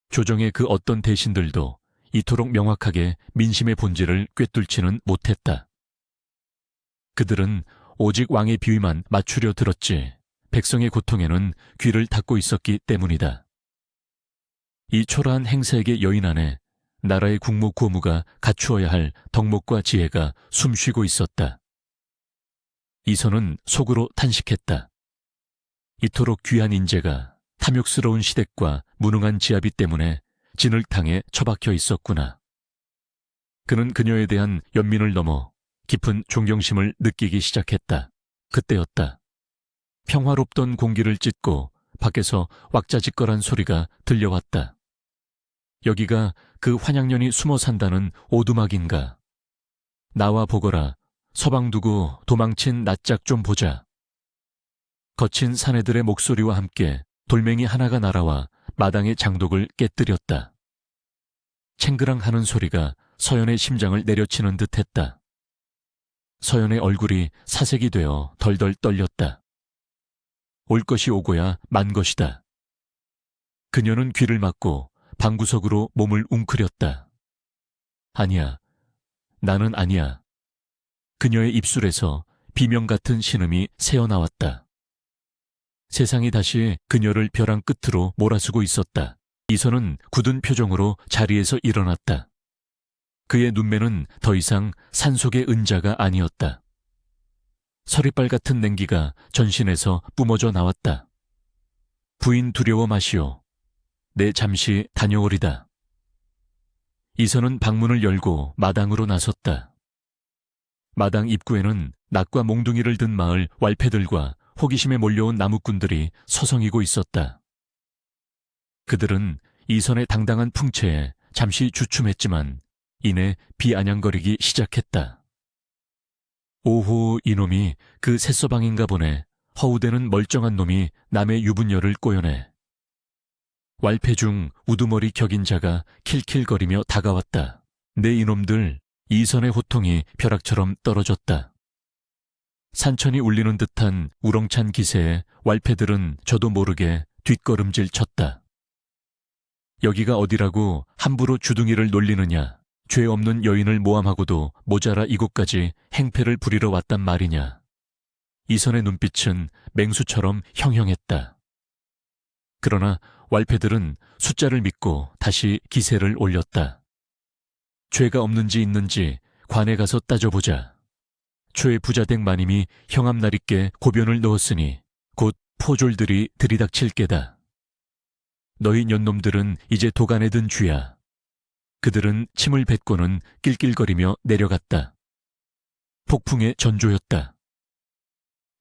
조정의 그 어떤 대신들도 이토록 명확하게 민심의 본질을 꿰뚫지는 못했다. 그들은 오직 왕의 비위만 맞추려 들었지 백성의 고통에는 귀를 닫고 있었기 때문이다. 이 초라한 행사에게 여인 안에 나라의 국모 고무가 갖추어야 할 덕목과 지혜가 숨쉬고 있었다. 이선은 속으로 탄식했다. 이토록 귀한 인재가 탐욕스러운 시댁과 무능한 지아비 때문에 진흙탕에 처박혀 있었구나. 그는 그녀에 대한 연민을 넘어 깊은 존경심을 느끼기 시작했다. 그때였다. 평화롭던 공기를 찢고 밖에서 왁자지껄한 소리가 들려왔다. 여기가 그 환양년이 숨어 산다는 오두막인가. 나와 보거라. 서방 두고 도망친 낯짝 좀 보자. 거친 사내들의 목소리와 함께 돌멩이 하나가 날아와 마당의 장독을 깨뜨렸다. 챙그랑 하는 소리가 서연의 심장을 내려치는 듯했다. 서연의 얼굴이 사색이 되어 덜덜 떨렸다. 올 것이 오고야 만 것이다. 그녀는 귀를 막고 방구석으로 몸을 웅크렸다. 아니야. 나는 아니야. 그녀의 입술에서 비명 같은 신음이 새어나왔다. 세상이 다시 그녀를 벼랑 끝으로 몰아쓰고 있었다. 이선은 굳은 표정으로 자리에서 일어났다. 그의 눈매는 더 이상 산속의 은자가 아니었다. 서리빨 같은 냉기가 전신에서 뿜어져 나왔다. 부인 두려워 마시오. 내 잠시 다녀오리다. 이선은 방문을 열고 마당으로 나섰다. 마당 입구에는 낙과 몽둥이를 든 마을 왈패들과 호기심에 몰려온 나무꾼들이 서성이고 있었다. 그들은 이선의 당당한 풍채에 잠시 주춤했지만 이내 비아냥거리기 시작했다. 오호, 이놈이 그 새서방인가 보네. 허우대는 멀쩡한 놈이 남의 유분녀를 꼬여내. 왈패 중 우두머리 격인 자가 킬킬거리며 다가왔다. 내 이놈들, 이선의 호통이 벼락처럼 떨어졌다. 산천이 울리는 듯한 우렁찬 기세에 왈패들은 저도 모르게 뒷걸음질 쳤다. 여기가 어디라고 함부로 주둥이를 놀리느냐. 죄 없는 여인을 모함하고도 모자라 이곳까지 행패를 부리러 왔단 말이냐. 이선의 눈빛은 맹수처럼 형형했다. 그러나 왈패들은 숫자를 믿고 다시 기세를 올렸다. 죄가 없는지 있는지 관에 가서 따져보자. 최부자댁 마님이 형암나리께 고변을 넣었으니 곧 포졸들이 들이닥칠 게다. 너희 년놈들은 이제 도간에 든 쥐야. 그들은 침을 뱉고는 낄낄거리며 내려갔다. 폭풍의 전조였다.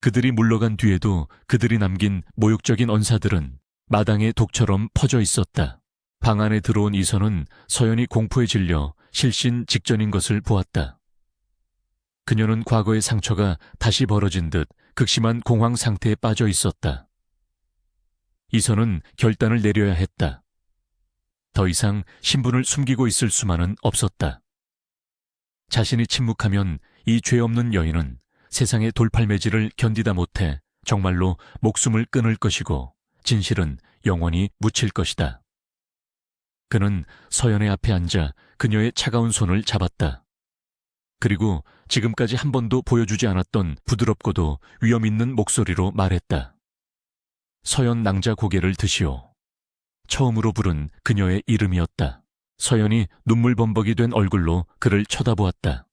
그들이 물러간 뒤에도 그들이 남긴 모욕적인 언사들은 마당의 독처럼 퍼져 있었다. 방 안에 들어온 이선은 서연이 공포에 질려 실신 직전인 것을 보았다. 그녀는 과거의 상처가 다시 벌어진 듯 극심한 공황 상태에 빠져 있었다. 이선은 결단을 내려야 했다. 더 이상 신분을 숨기고 있을 수만은 없었다. 자신이 침묵하면 이 죄 없는 여인은 세상의 돌팔매질을 견디다 못해 정말로 목숨을 끊을 것이고 진실은 영원히 묻힐 것이다. 그는 서연의 앞에 앉아 그녀의 차가운 손을 잡았다. 그리고 지금까지 한 번도 보여주지 않았던 부드럽고도 위험 있는 목소리로 말했다. 서연 낭자 고개를 드시오. 처음으로 부른 그녀의 이름이었다. 서연이 눈물범벅이 된 얼굴로 그를 쳐다보았다.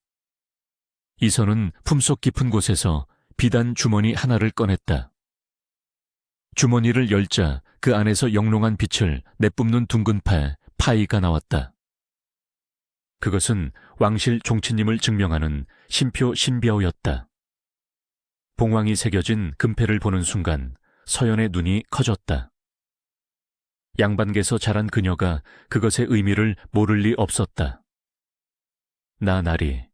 이선은 품속 깊은 곳에서 비단 주머니 하나를 꺼냈다. 주머니를 열자 그 안에서 영롱한 빛을 내뿜는 둥근 파이가 나왔다. 그것은 왕실 종치님을 증명하는 신표 신비어였다. 봉황이 새겨진 금패를 보는 순간 서연의 눈이 커졌다. 양반께서 자란 그녀가 그것의 의미를 모를 리 없었다. 나리,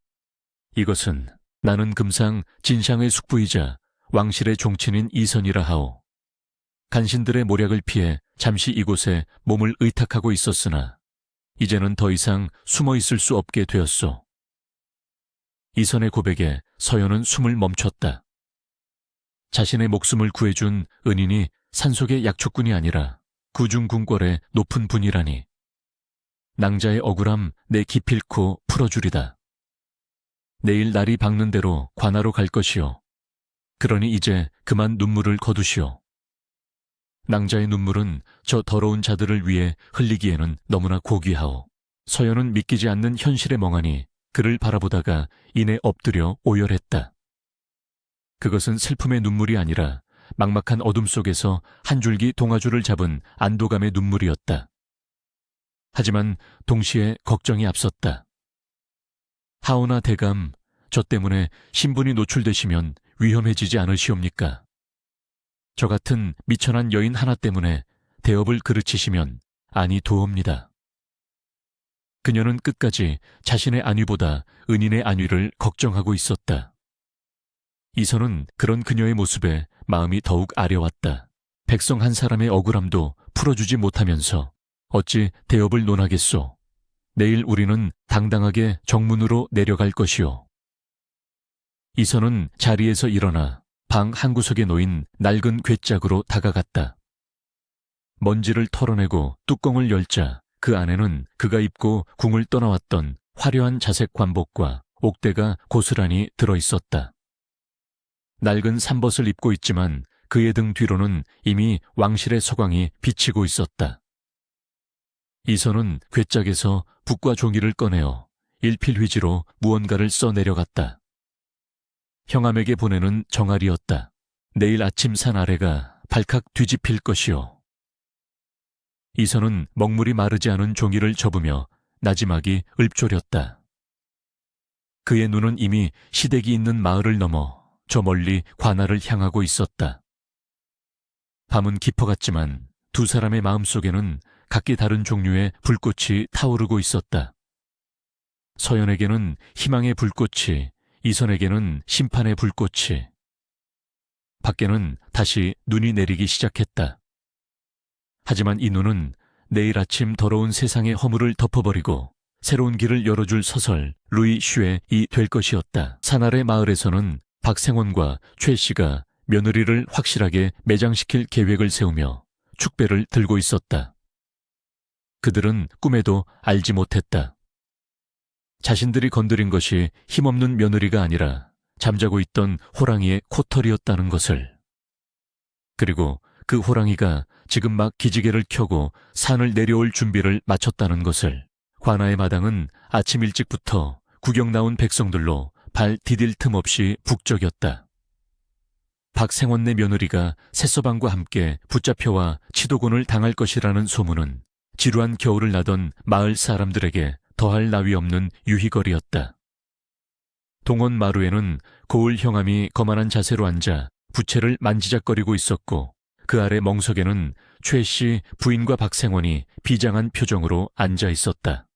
이것은 나는 금상 진샹의 숙부이자 왕실의 종친인 이선이라 하오. 간신들의 모략을 피해 잠시 이곳에 몸을 의탁하고 있었으나 이제는 더 이상 숨어 있을 수 없게 되었소. 이선의 고백에 서연은 숨을 멈췄다. 자신의 목숨을 구해준 은인이 산속의 약초꾼이 아니라 구중궁궐의 높은 분이라니. 낭자의 억울함 내 기필코 풀어주리다. 내일 날이 밝는 대로 관하로 갈 것이오. 그러니 이제 그만 눈물을 거두시오. 낭자의 눈물은 저 더러운 자들을 위해 흘리기에는 너무나 고귀하오. 서연은 믿기지 않는 현실에 멍하니 그를 바라보다가 이내 엎드려 오열했다. 그것은 슬픔의 눈물이 아니라 막막한 어둠 속에서 한 줄기 동아줄을 잡은 안도감의 눈물이었다. 하지만 동시에 걱정이 앞섰다. 하오나 대감, 저 때문에 신분이 노출되시면 위험해지지 않으시옵니까? 저 같은 미천한 여인 하나 때문에 대업을 그르치시면 아니 도옵니다. 그녀는 끝까지 자신의 안위보다 은인의 안위를 걱정하고 있었다. 이선은 그런 그녀의 모습에 마음이 더욱 아려왔다. 백성 한 사람의 억울함도 풀어주지 못하면서 어찌 대업을 논하겠소. 내일 우리는 당당하게 정문으로 내려갈 것이오. 이선은 자리에서 일어나 방 한구석에 놓인 낡은 궤짝으로 다가갔다. 먼지를 털어내고 뚜껑을 열자 그 안에는 그가 입고 궁을 떠나왔던 화려한 자색 관복과 옥대가 고스란히 들어있었다. 낡은 삼벗을 입고 있지만 그의 등 뒤로는 이미 왕실의 서광이 비치고 있었다. 이선은 궤짝에서 붓과 종이를 꺼내어 일필휘지로 무언가를 써 내려갔다. 형암에게 보내는 정알이었다. 내일 아침 산 아래가 발칵 뒤집힐 것이오. 이선은 먹물이 마르지 않은 종이를 접으며 나지막이 읊조렸다. 그의 눈은 이미 시댁이 있는 마을을 넘어 저 멀리 관아를 향하고 있었다. 밤은 깊어갔지만 두 사람의 마음속에는 각기 다른 종류의 불꽃이 타오르고 있었다. 서연에게는 희망의 불꽃이, 이선에게는 심판의 불꽃이. 밖에는 다시 눈이 내리기 시작했다. 하지만 이 눈은 내일 아침 더러운 세상의 허물을 덮어버리고 새로운 길을 열어줄 서설 루이 슈에이 될 것이었다. 산아래 마을에서는 박생원과 최 씨가 며느리를 확실하게 매장시킬 계획을 세우며 축배를 들고 있었다. 그들은 꿈에도 알지 못했다. 자신들이 건드린 것이 힘없는 며느리가 아니라 잠자고 있던 호랑이의 코털이었다는 것을. 그리고 그 호랑이가 지금 막 기지개를 켜고 산을 내려올 준비를 마쳤다는 것을. 관아의 마당은 아침 일찍부터 구경 나온 백성들로 발 디딜 틈 없이 북적였다. 박생원네 며느리가 새서방과 함께 붙잡혀와 치도곤을 당할 것이라는 소문은 지루한 겨울을 나던 마을 사람들에게 더할 나위 없는 유희거리였다. 동원 마루에는 고을 형암이 거만한 자세로 앉아 부채를 만지작거리고 있었고 그 아래 멍석에는 최 씨 부인과 박생원이 비장한 표정으로 앉아 있었다.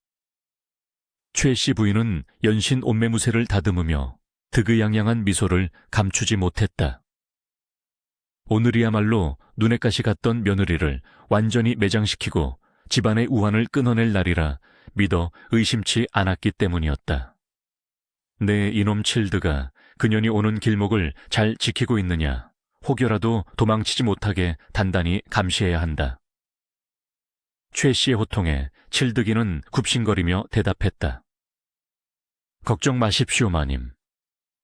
최 씨 부인은 연신 옷매무새를 다듬으며 득의양양한 미소를 감추지 못했다. 오늘이야말로 눈엣가시 갔던 며느리를 완전히 매장시키고 집안의 우환을 끊어낼 날이라 믿어 의심치 않았기 때문이었다. 내 이놈 칠드가 그년이 오는 길목을 잘 지키고 있느냐, 혹여라도 도망치지 못하게 단단히 감시해야 한다. 최 씨의 호통에 칠드기는 굽신거리며 대답했다. 걱정 마십시오, 마님.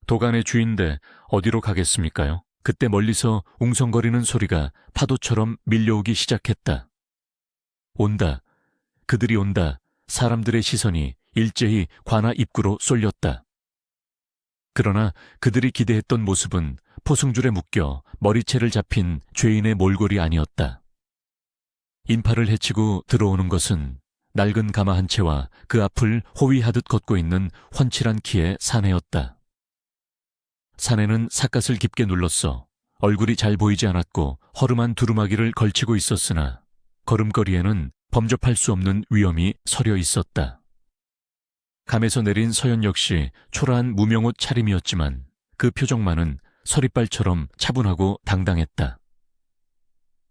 도간의 주인데 어디로 가겠습니까요? 그때 멀리서 웅성거리는 소리가 파도처럼 밀려오기 시작했다. 온다. 그들이 온다. 사람들의 시선이 일제히 관아 입구로 쏠렸다. 그러나 그들이 기대했던 모습은 포승줄에 묶여 머리채를 잡힌 죄인의 몰골이 아니었다. 인파를 헤치고 들어오는 것은 낡은 가마 한 채와 그 앞을 호위하듯 걷고 있는 훤칠한 키의 사내였다. 사내는 삿갓을 깊게 눌렀어 얼굴이 잘 보이지 않았고 허름한 두루마기를 걸치고 있었으나 걸음걸이에는 범접할 수 없는 위엄이 서려 있었다. 감에서 내린 서연 역시 초라한 무명옷 차림이었지만 그 표정만은 서리빨처럼 차분하고 당당했다.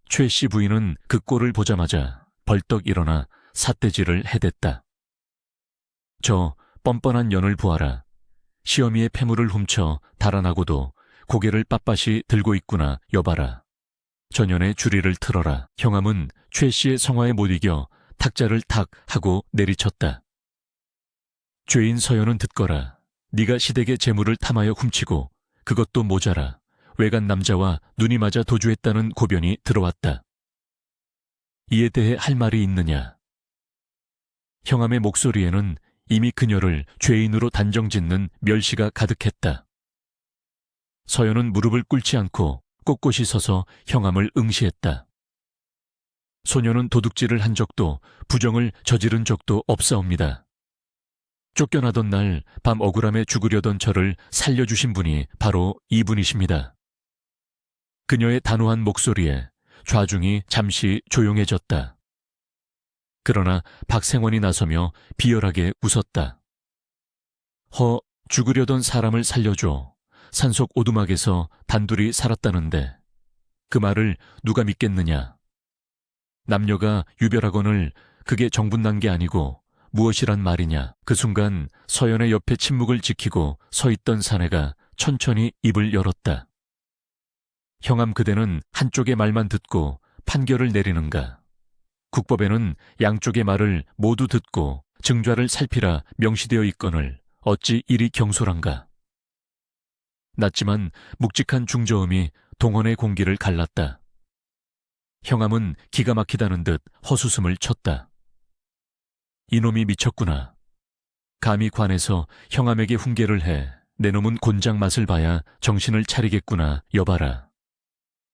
최 씨 부인은 그 꼴을 보자마자 벌떡 일어나 삿대질을 해댔다. 저 뻔뻔한 년을 보아라. 시어미의 패물을 훔쳐 달아나고도 고개를 빳빳이 들고 있구나 여봐라. 전연의 주리를 틀어라. 형암은 최 씨의 성화에 못 이겨 탁자를 탁 하고 내리쳤다. 죄인 서연은 듣거라. 네가 시댁의 재물을 탐하여 훔치고 그것도 모자라 외간 남자와 눈이 맞아 도주했다는 고변이 들어왔다. 이에 대해 할 말이 있느냐? 형암의 목소리에는 이미 그녀를 죄인으로 단정짓는 멸시가 가득했다. 서연은 무릎을 꿇지 않고 꼿꼿이 서서 형암을 응시했다. 소녀는 도둑질을 한 적도 부정을 저지른 적도 없사옵니다. 쫓겨나던 날 밤 억울함에 죽으려던 저를 살려주신 분이 바로 이분이십니다. 그녀의 단호한 목소리에 좌중이 잠시 조용해졌다. 그러나 박생원이 나서며 비열하게 웃었다. 죽으려던 사람을 살려줘. 산속 오두막에서 단둘이 살았다는데 그 말을 누가 믿겠느냐. 남녀가 유별하거늘 그게 정분난 게 아니고 무엇이란 말이냐. 그 순간 서연의 옆에 침묵을 지키고 서 있던 사내가 천천히 입을 열었다. 형암 그대는 한쪽의 말만 듣고 판결을 내리는가. 국법에는 양쪽의 말을 모두 듣고 증좌를 살피라 명시되어 있거늘 어찌 이리 경솔한가. 낮지만 묵직한 중저음이 동원의 공기를 갈랐다. 형암은 기가 막히다는 듯 헛웃음을 쳤다. 이놈이 미쳤구나. 감히 관에서 형암에게 훈계를 해 내 놈은 곤장 맛을 봐야 정신을 차리겠구나 여봐라.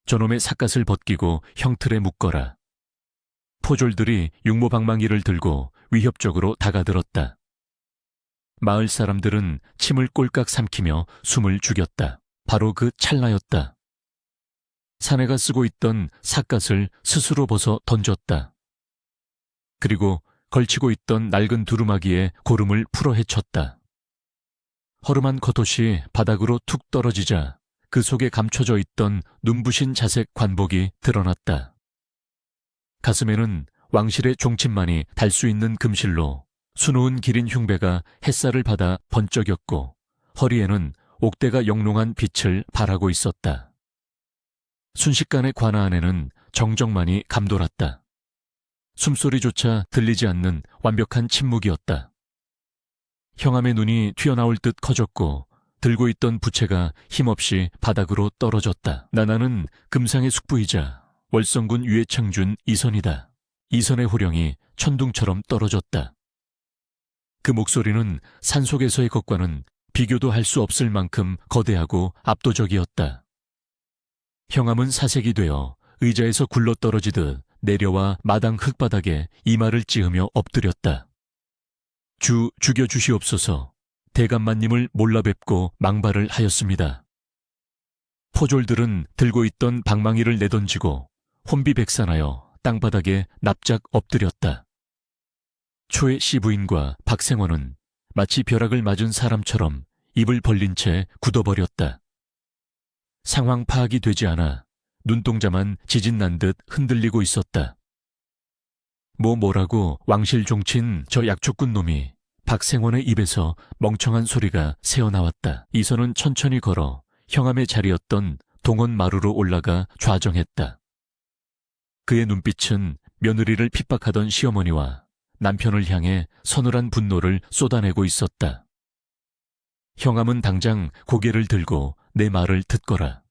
저놈의 삿갓을 벗기고 형틀에 묶어라. 포졸들이 육모방망이를 들고 위협적으로 다가들었다. 마을 사람들은 침을 꼴깍 삼키며 숨을 죽였다. 바로 그 찰나였다. 사내가 쓰고 있던 삿갓을 스스로 벗어 던졌다. 그리고 걸치고 있던 낡은 두루마기에 고름을 풀어 헤쳤다. 허름한 겉옷이 바닥으로 툭 떨어지자 그 속에 감춰져 있던 눈부신 자색 관복이 드러났다. 가슴에는 왕실의 종친만이 달 수 있는 금실로 수놓은 기린 흉배가 햇살을 받아 번쩍였고 허리에는 옥대가 영롱한 빛을 발하고 있었다. 순식간에 관아 안에는 정적만이 감돌았다. 숨소리조차 들리지 않는 완벽한 침묵이었다. 형암의 눈이 튀어나올 듯 커졌고 들고 있던 부채가 힘없이 바닥으로 떨어졌다. 나나는 금상의 숙부이자 월성군 유해창준 이선이다. 이선의 호령이 천둥처럼 떨어졌다. 그 목소리는 산속에서의 것과는 비교도 할 수 없을 만큼 거대하고 압도적이었다. 형암은 사색이 되어 의자에서 굴러떨어지듯 내려와 마당 흙바닥에 이마를 찌으며 엎드렸다. 죽여주시옵소서. 대감마님을 몰라뵙고 망발을 하였습니다. 포졸들은 들고 있던 방망이를 내던지고 혼비백산하여 땅바닥에 납작 엎드렸다. 초의 시부인과 박생원은 마치 벼락을 맞은 사람처럼 입을 벌린 채 굳어버렸다. 상황 파악이 되지 않아 눈동자만 지진난 듯 흔들리고 있었다. 뭐라고 왕실 종친 저 약초꾼 놈이 박생원의 입에서 멍청한 소리가 새어나왔다. 이선은 천천히 걸어 형암의 자리였던 동원 마루로 올라가 좌정했다. 그의 눈빛은 며느리를 핍박하던 시어머니와 남편을 향해 서늘한 분노를 쏟아내고 있었다. 형암은 당장 고개를 들고 내 말을 듣거라.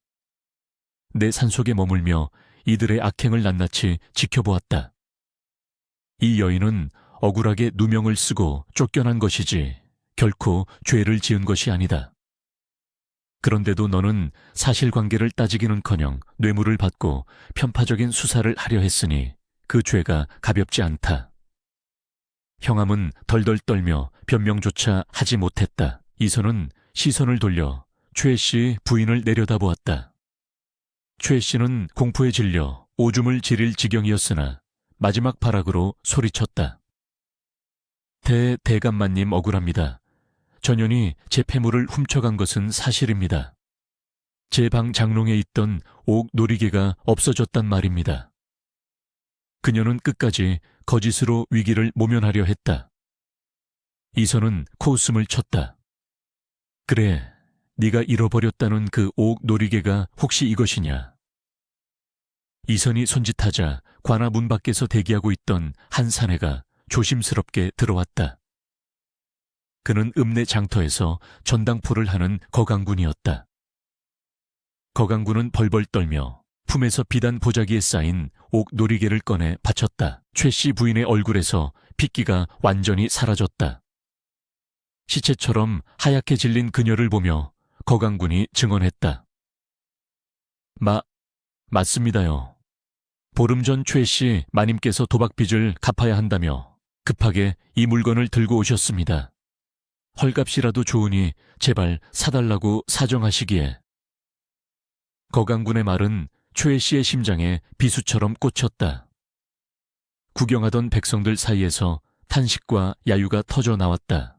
내 산속에 머물며 이들의 악행을 낱낱이 지켜보았다. 이 여인은 억울하게 누명을 쓰고 쫓겨난 것이지 결코 죄를 지은 것이 아니다. 그런데도 너는 사실관계를 따지기는커녕 뇌물을 받고 편파적인 수사를 하려 했으니 그 죄가 가볍지 않다. 형암은 덜덜 떨며 변명조차 하지 못했다. 이선은 시선을 돌려 최 씨 부인을 내려다보았다. 최 씨는 공포에 질려 오줌을 지릴 지경이었으나 마지막 발악으로 소리쳤다. 대감마님 억울합니다. 전현이 제 폐물을 훔쳐간 것은 사실입니다. 제 방 장롱에 있던 옥 놀이개가 없어졌단 말입니다. 그녀는 끝까지 거짓으로 위기를 모면하려 했다. 이선은 코웃음을 쳤다. 그래, 네가 잃어버렸다는 그 옥 놀이개가 혹시 이것이냐? 이선이 손짓하자 관아 문 밖에서 대기하고 있던 한 사내가 조심스럽게 들어왔다. 그는 읍내 장터에서 전당포를 하는 거강군이었다. 거강군은 벌벌 떨며 품에서 비단 보자기에 쌓인 옥 놀이개를 꺼내 바쳤다. 최 씨 부인의 얼굴에서 핏기가 완전히 사라졌다. 시체처럼 하얗게 질린 그녀를 보며 거강군이 증언했다. 맞습니다요. 보름 전 최 씨 마님께서 도박빚을 갚아야 한다며 급하게 이 물건을 들고 오셨습니다. 헐값이라도 좋으니 제발 사달라고 사정하시기에. 거강군의 말은 최 씨의 심장에 비수처럼 꽂혔다. 구경하던 백성들 사이에서 탄식과 야유가 터져 나왔다.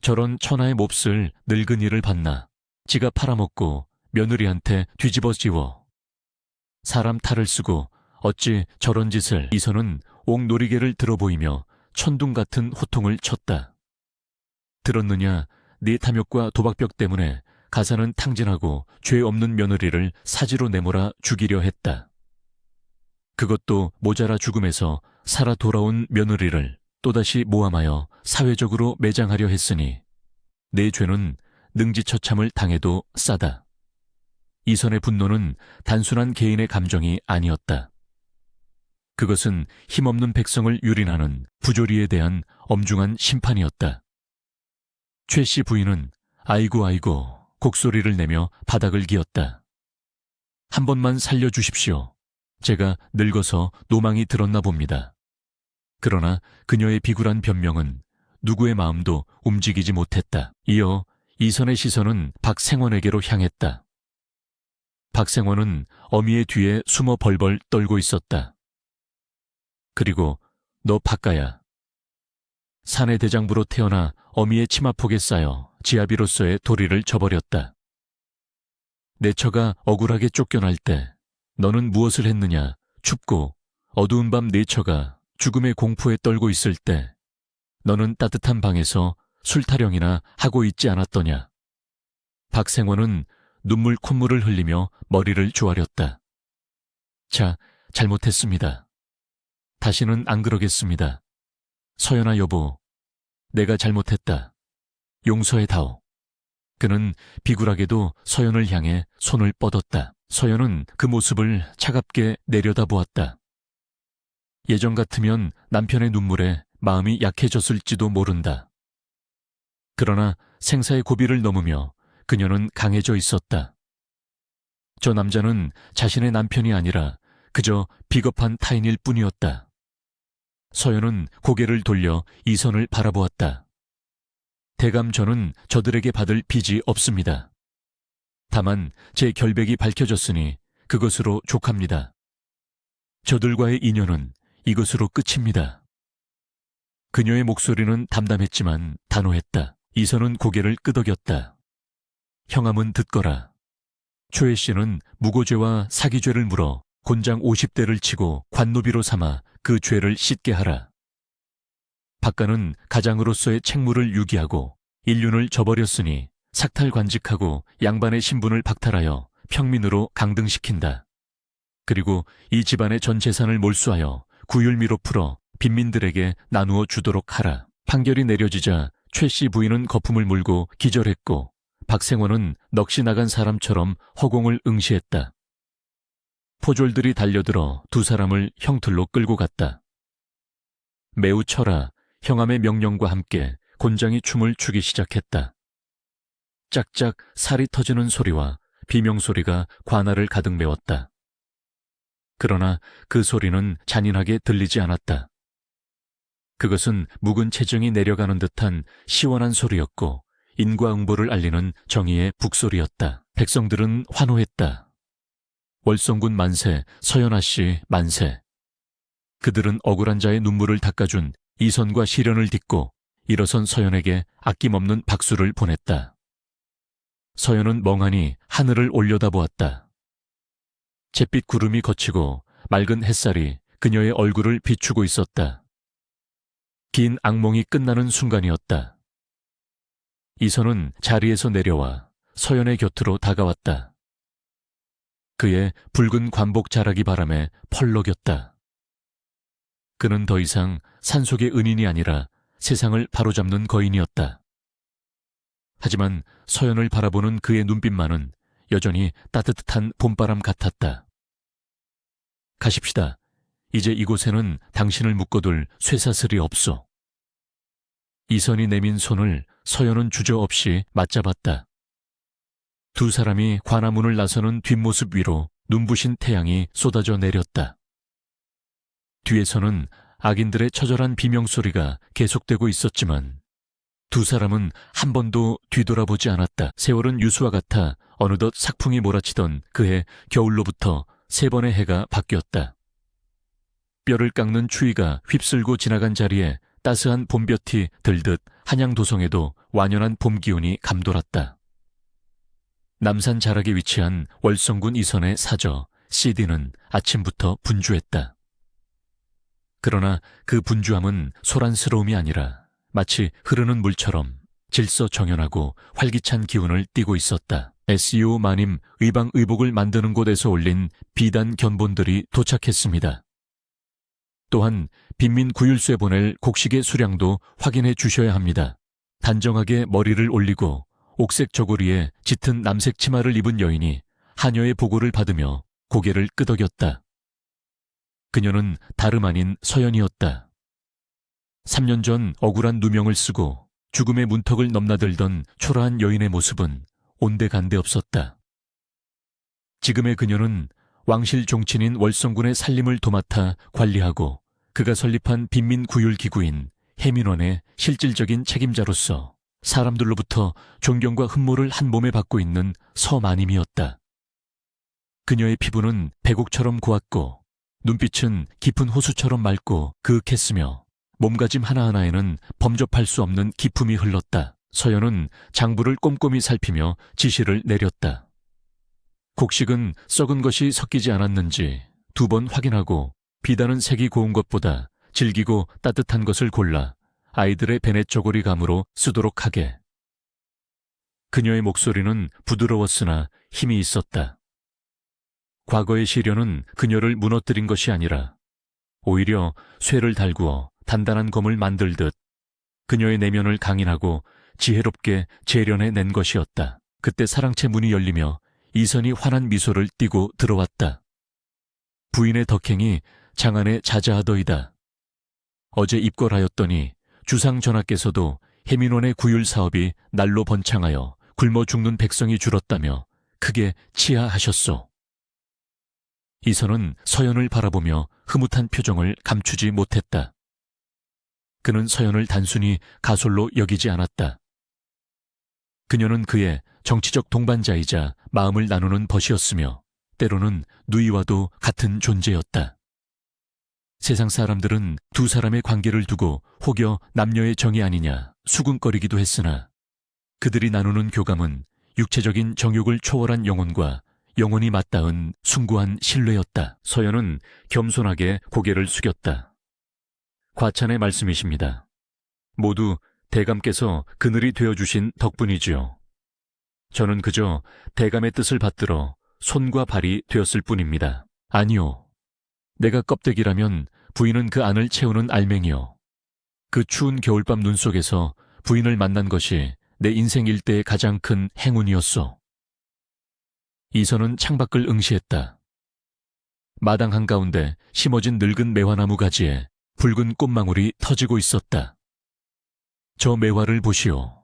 저런 천하의 몹쓸 늙은이를 봤나. 지가 팔아먹고 며느리한테 뒤집어 씌워. 사람 탈을 쓰고 어찌 저런 짓을. 이선은 옥놀이개를 들어보이며 천둥 같은 호통을 쳤다. 들었느냐? 네 탐욕과 도박벽 때문에 가사는 탕진하고 죄 없는 며느리를 사지로 내몰아 죽이려 했다. 그것도 모자라 죽음에서 살아 돌아온 며느리를 또다시 모함하여 사회적으로 매장하려 했으니 내 죄는 능지처참을 당해도 싸다. 이선의 분노는 단순한 개인의 감정이 아니었다. 그것은 힘없는 백성을 유린하는 부조리에 대한 엄중한 심판이었다. 최 씨 부인은 아이고 곡소리를 내며 바닥을 기었다. 한 번만 살려주십시오. 제가 늙어서 노망이 들었나 봅니다. 그러나 그녀의 비굴한 변명은 누구의 마음도 움직이지 못했다. 이어 이선의 시선은 박생원에게로 향했다. 박생원은 어미의 뒤에 숨어 벌벌 떨고 있었다. 그리고 너 박가야. 사내 대장부로 태어나 어미의 치마폭에 쌓여 지아비로서의 도리를 저버렸다. 내 처가 억울하게 쫓겨날 때 너는 무엇을 했느냐? 춥고 어두운 밤 내 처가 죽음의 공포에 떨고 있을 때 너는 따뜻한 방에서 술 타령이나 하고 있지 않았더냐? 박생원은 눈물 콧물을 흘리며 머리를 조아렸다. 자, 잘못했습니다. 다시는 안 그러겠습니다. 서연아 여보, 내가 잘못했다. 용서해다오. 그는 비굴하게도 서연을 향해 손을 뻗었다. 서연은 그 모습을 차갑게 내려다보았다. 예전 같으면 남편의 눈물에 마음이 약해졌을지도 모른다. 그러나 생사의 고비를 넘으며 그녀는 강해져 있었다. 저 남자는 자신의 남편이 아니라 그저 비겁한 타인일 뿐이었다. 서연은 고개를 돌려 이선을 바라보았다. 대감 저는 저들에게 받을 빚이 없습니다. 다만 제 결백이 밝혀졌으니 그것으로 족합니다. 저들과의 인연은 이것으로 끝입니다. 그녀의 목소리는 담담했지만 단호했다. 이선은 고개를 끄덕였다. 형함은 듣거라. 초혜 씨는 무고죄와 사기죄를 물어 곤장 50대를 치고 관노비로 삼아 그 죄를 씻게 하라. 박가는 가장으로서의 책무를 유기하고 인륜을 저버렸으니 삭탈관직하고 양반의 신분을 박탈하여 평민으로 강등시킨다. 그리고 이 집안의 전 재산을 몰수하여 구율미로 풀어 빈민들에게 나누어 주도록 하라. 판결이 내려지자 최 씨 부인은 거품을 물고 기절했고 박생원은 넋이 나간 사람처럼 허공을 응시했다. 포졸들이 달려들어 두 사람을 형틀로 끌고 갔다. 매우 철아 형함의 명령과 함께 곤장이 춤을 추기 시작했다. 짝짝 살이 터지는 소리와 비명소리가 관아를 가득 메웠다. 그러나 그 소리는 잔인하게 들리지 않았다. 그것은 묵은 체증이 내려가는 듯한 시원한 소리였고 인과응보를 알리는 정의의 북소리였다. 백성들은 환호했다. 월성군 만세, 서연아 씨 만세. 그들은 억울한 자의 눈물을 닦아준 이선과 시련을 딛고 일어선 서연에게 아낌없는 박수를 보냈다. 서연은 멍하니 하늘을 올려다보았다. 잿빛 구름이 걷히고 맑은 햇살이 그녀의 얼굴을 비추고 있었다. 긴 악몽이 끝나는 순간이었다. 이선은 자리에서 내려와 서연의 곁으로 다가왔다. 그의 붉은 관복 자락이 바람에 펄럭였다. 그는 더 이상 산속의 은인이 아니라 세상을 바로잡는 거인이었다. 하지만 서연을 바라보는 그의 눈빛만은 여전히 따뜻한 봄바람 같았다. 가십시다. 이제 이곳에는 당신을 묶어둘 쇠사슬이 없소. 이선이 내민 손을 서연은 주저없이 맞잡았다. 두 사람이 관아문을 나서는 뒷모습 위로 눈부신 태양이 쏟아져 내렸다. 뒤에서는 악인들의 처절한 비명소리가 계속되고 있었지만 두 사람은 한 번도 뒤돌아보지 않았다. 세월은 유수와 같아 어느덧 삭풍이 몰아치던 그해 겨울로부터 3번의 해가 바뀌었다. 뼈를 깎는 추위가 휩쓸고 지나간 자리에 따스한 봄볕이 들듯 한양도성에도 완연한 봄 기운이 감돌았다. 남산 자락에 위치한 월성군 이선의 사저 CD는 아침부터 분주했다. 그러나 그 분주함은 소란스러움이 아니라 마치 흐르는 물처럼 질서정연하고 활기찬 기운을 띠고 있었다. SEO 마님 의방의복을 만드는 곳에서 올린 비단 견본들이 도착했습니다. 또한 빈민 구율소에 보낼 곡식의 수량도 확인해 주셔야 합니다. 단정하게 머리를 올리고 옥색 저고리에 짙은 남색 치마를 입은 여인이 하녀의 보고를 받으며 고개를 끄덕였다. 그녀는 다름 아닌 서연이었다. 3년 전 억울한 누명을 쓰고 죽음의 문턱을 넘나들던 초라한 여인의 모습은 온데간데 없었다. 지금의 그녀는 왕실 종친인 월성군의 살림을 도맡아 관리하고 그가 설립한 빈민구율기구인 해민원의 실질적인 책임자로서 사람들로부터 존경과 흠모를 한 몸에 받고 있는 서마님이었다. 그녀의 피부는 백옥처럼 고왔고 눈빛은 깊은 호수처럼 맑고 그윽했으며 몸가짐 하나하나에는 범접할 수 없는 기품이 흘렀다. 서연은 장부를 꼼꼼히 살피며 지시를 내렸다. 곡식은 썩은 것이 섞이지 않았는지 2번 확인하고 비단은 색이 고운 것보다 질기고 따뜻한 것을 골라 아이들의 베넷 저고리 감으로 쓰도록 하게. 그녀의 목소리는 부드러웠으나 힘이 있었다. 과거의 시련은 그녀를 무너뜨린 것이 아니라 오히려 쇠를 달구어 단단한 검을 만들듯 그녀의 내면을 강인하고 지혜롭게 재련해낸 것이었다. 그때 사랑채 문이 열리며 이선이 환한 미소를 띠고 들어왔다. 부인의 덕행이 장안에 자자하더이다. 어제 입궐하였더니 주상 전하께서도 해민원의 구휼 사업이 날로 번창하여 굶어 죽는 백성이 줄었다며 크게 치하하셨소. 이선은 서연을 바라보며 흐뭇한 표정을 감추지 못했다. 그는 서연을 단순히 가솔로 여기지 않았다. 그녀는 그의 정치적 동반자이자 마음을 나누는 벗이었으며 때로는 누이와도 같은 존재였다. 세상 사람들은 두 사람의 관계를 두고 혹여 남녀의 정이 아니냐 수군거리기도 했으나 그들이 나누는 교감은 육체적인 정욕을 초월한 영혼과 영혼이 맞닿은 숭고한 신뢰였다. 서연은 겸손하게 고개를 숙였다. 과찬의 말씀이십니다. 모두 대감께서 그늘이 되어주신 덕분이지요. 저는 그저 대감의 뜻을 받들어 손과 발이 되었을 뿐입니다. 아니요. 내가 껍데기라면 부인은 그 안을 채우는 알맹이요. 그 추운 겨울밤 눈 속에서 부인을 만난 것이 내 인생 일대의 가장 큰 행운이었소. 이선은 창밖을 응시했다. 마당 한가운데 심어진 늙은 매화나무 가지에 붉은 꽃망울이 터지고 있었다. 저 매화를 보시오.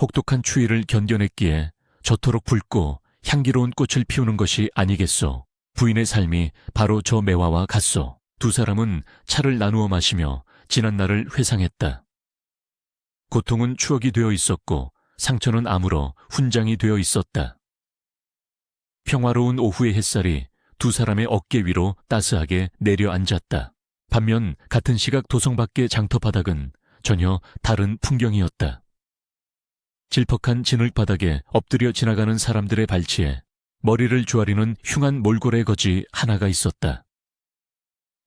혹독한 추위를 견뎌냈기에 저토록 붉고 향기로운 꽃을 피우는 것이 아니겠소. 부인의 삶이 바로 저 매화와 같소. 두 사람은 차를 나누어 마시며 지난 날을 회상했다. 고통은 추억이 되어 있었고 상처는 아물어 훈장이 되어 있었다. 평화로운 오후의 햇살이 두 사람의 어깨 위로 따스하게 내려앉았다. 반면 같은 시각 도성 밖의 장터 바닥은 전혀 다른 풍경이었다. 질퍽한 진흙바닥에 엎드려 지나가는 사람들의 발치에 머리를 조아리는 흉한 몰골의 거지 하나가 있었다.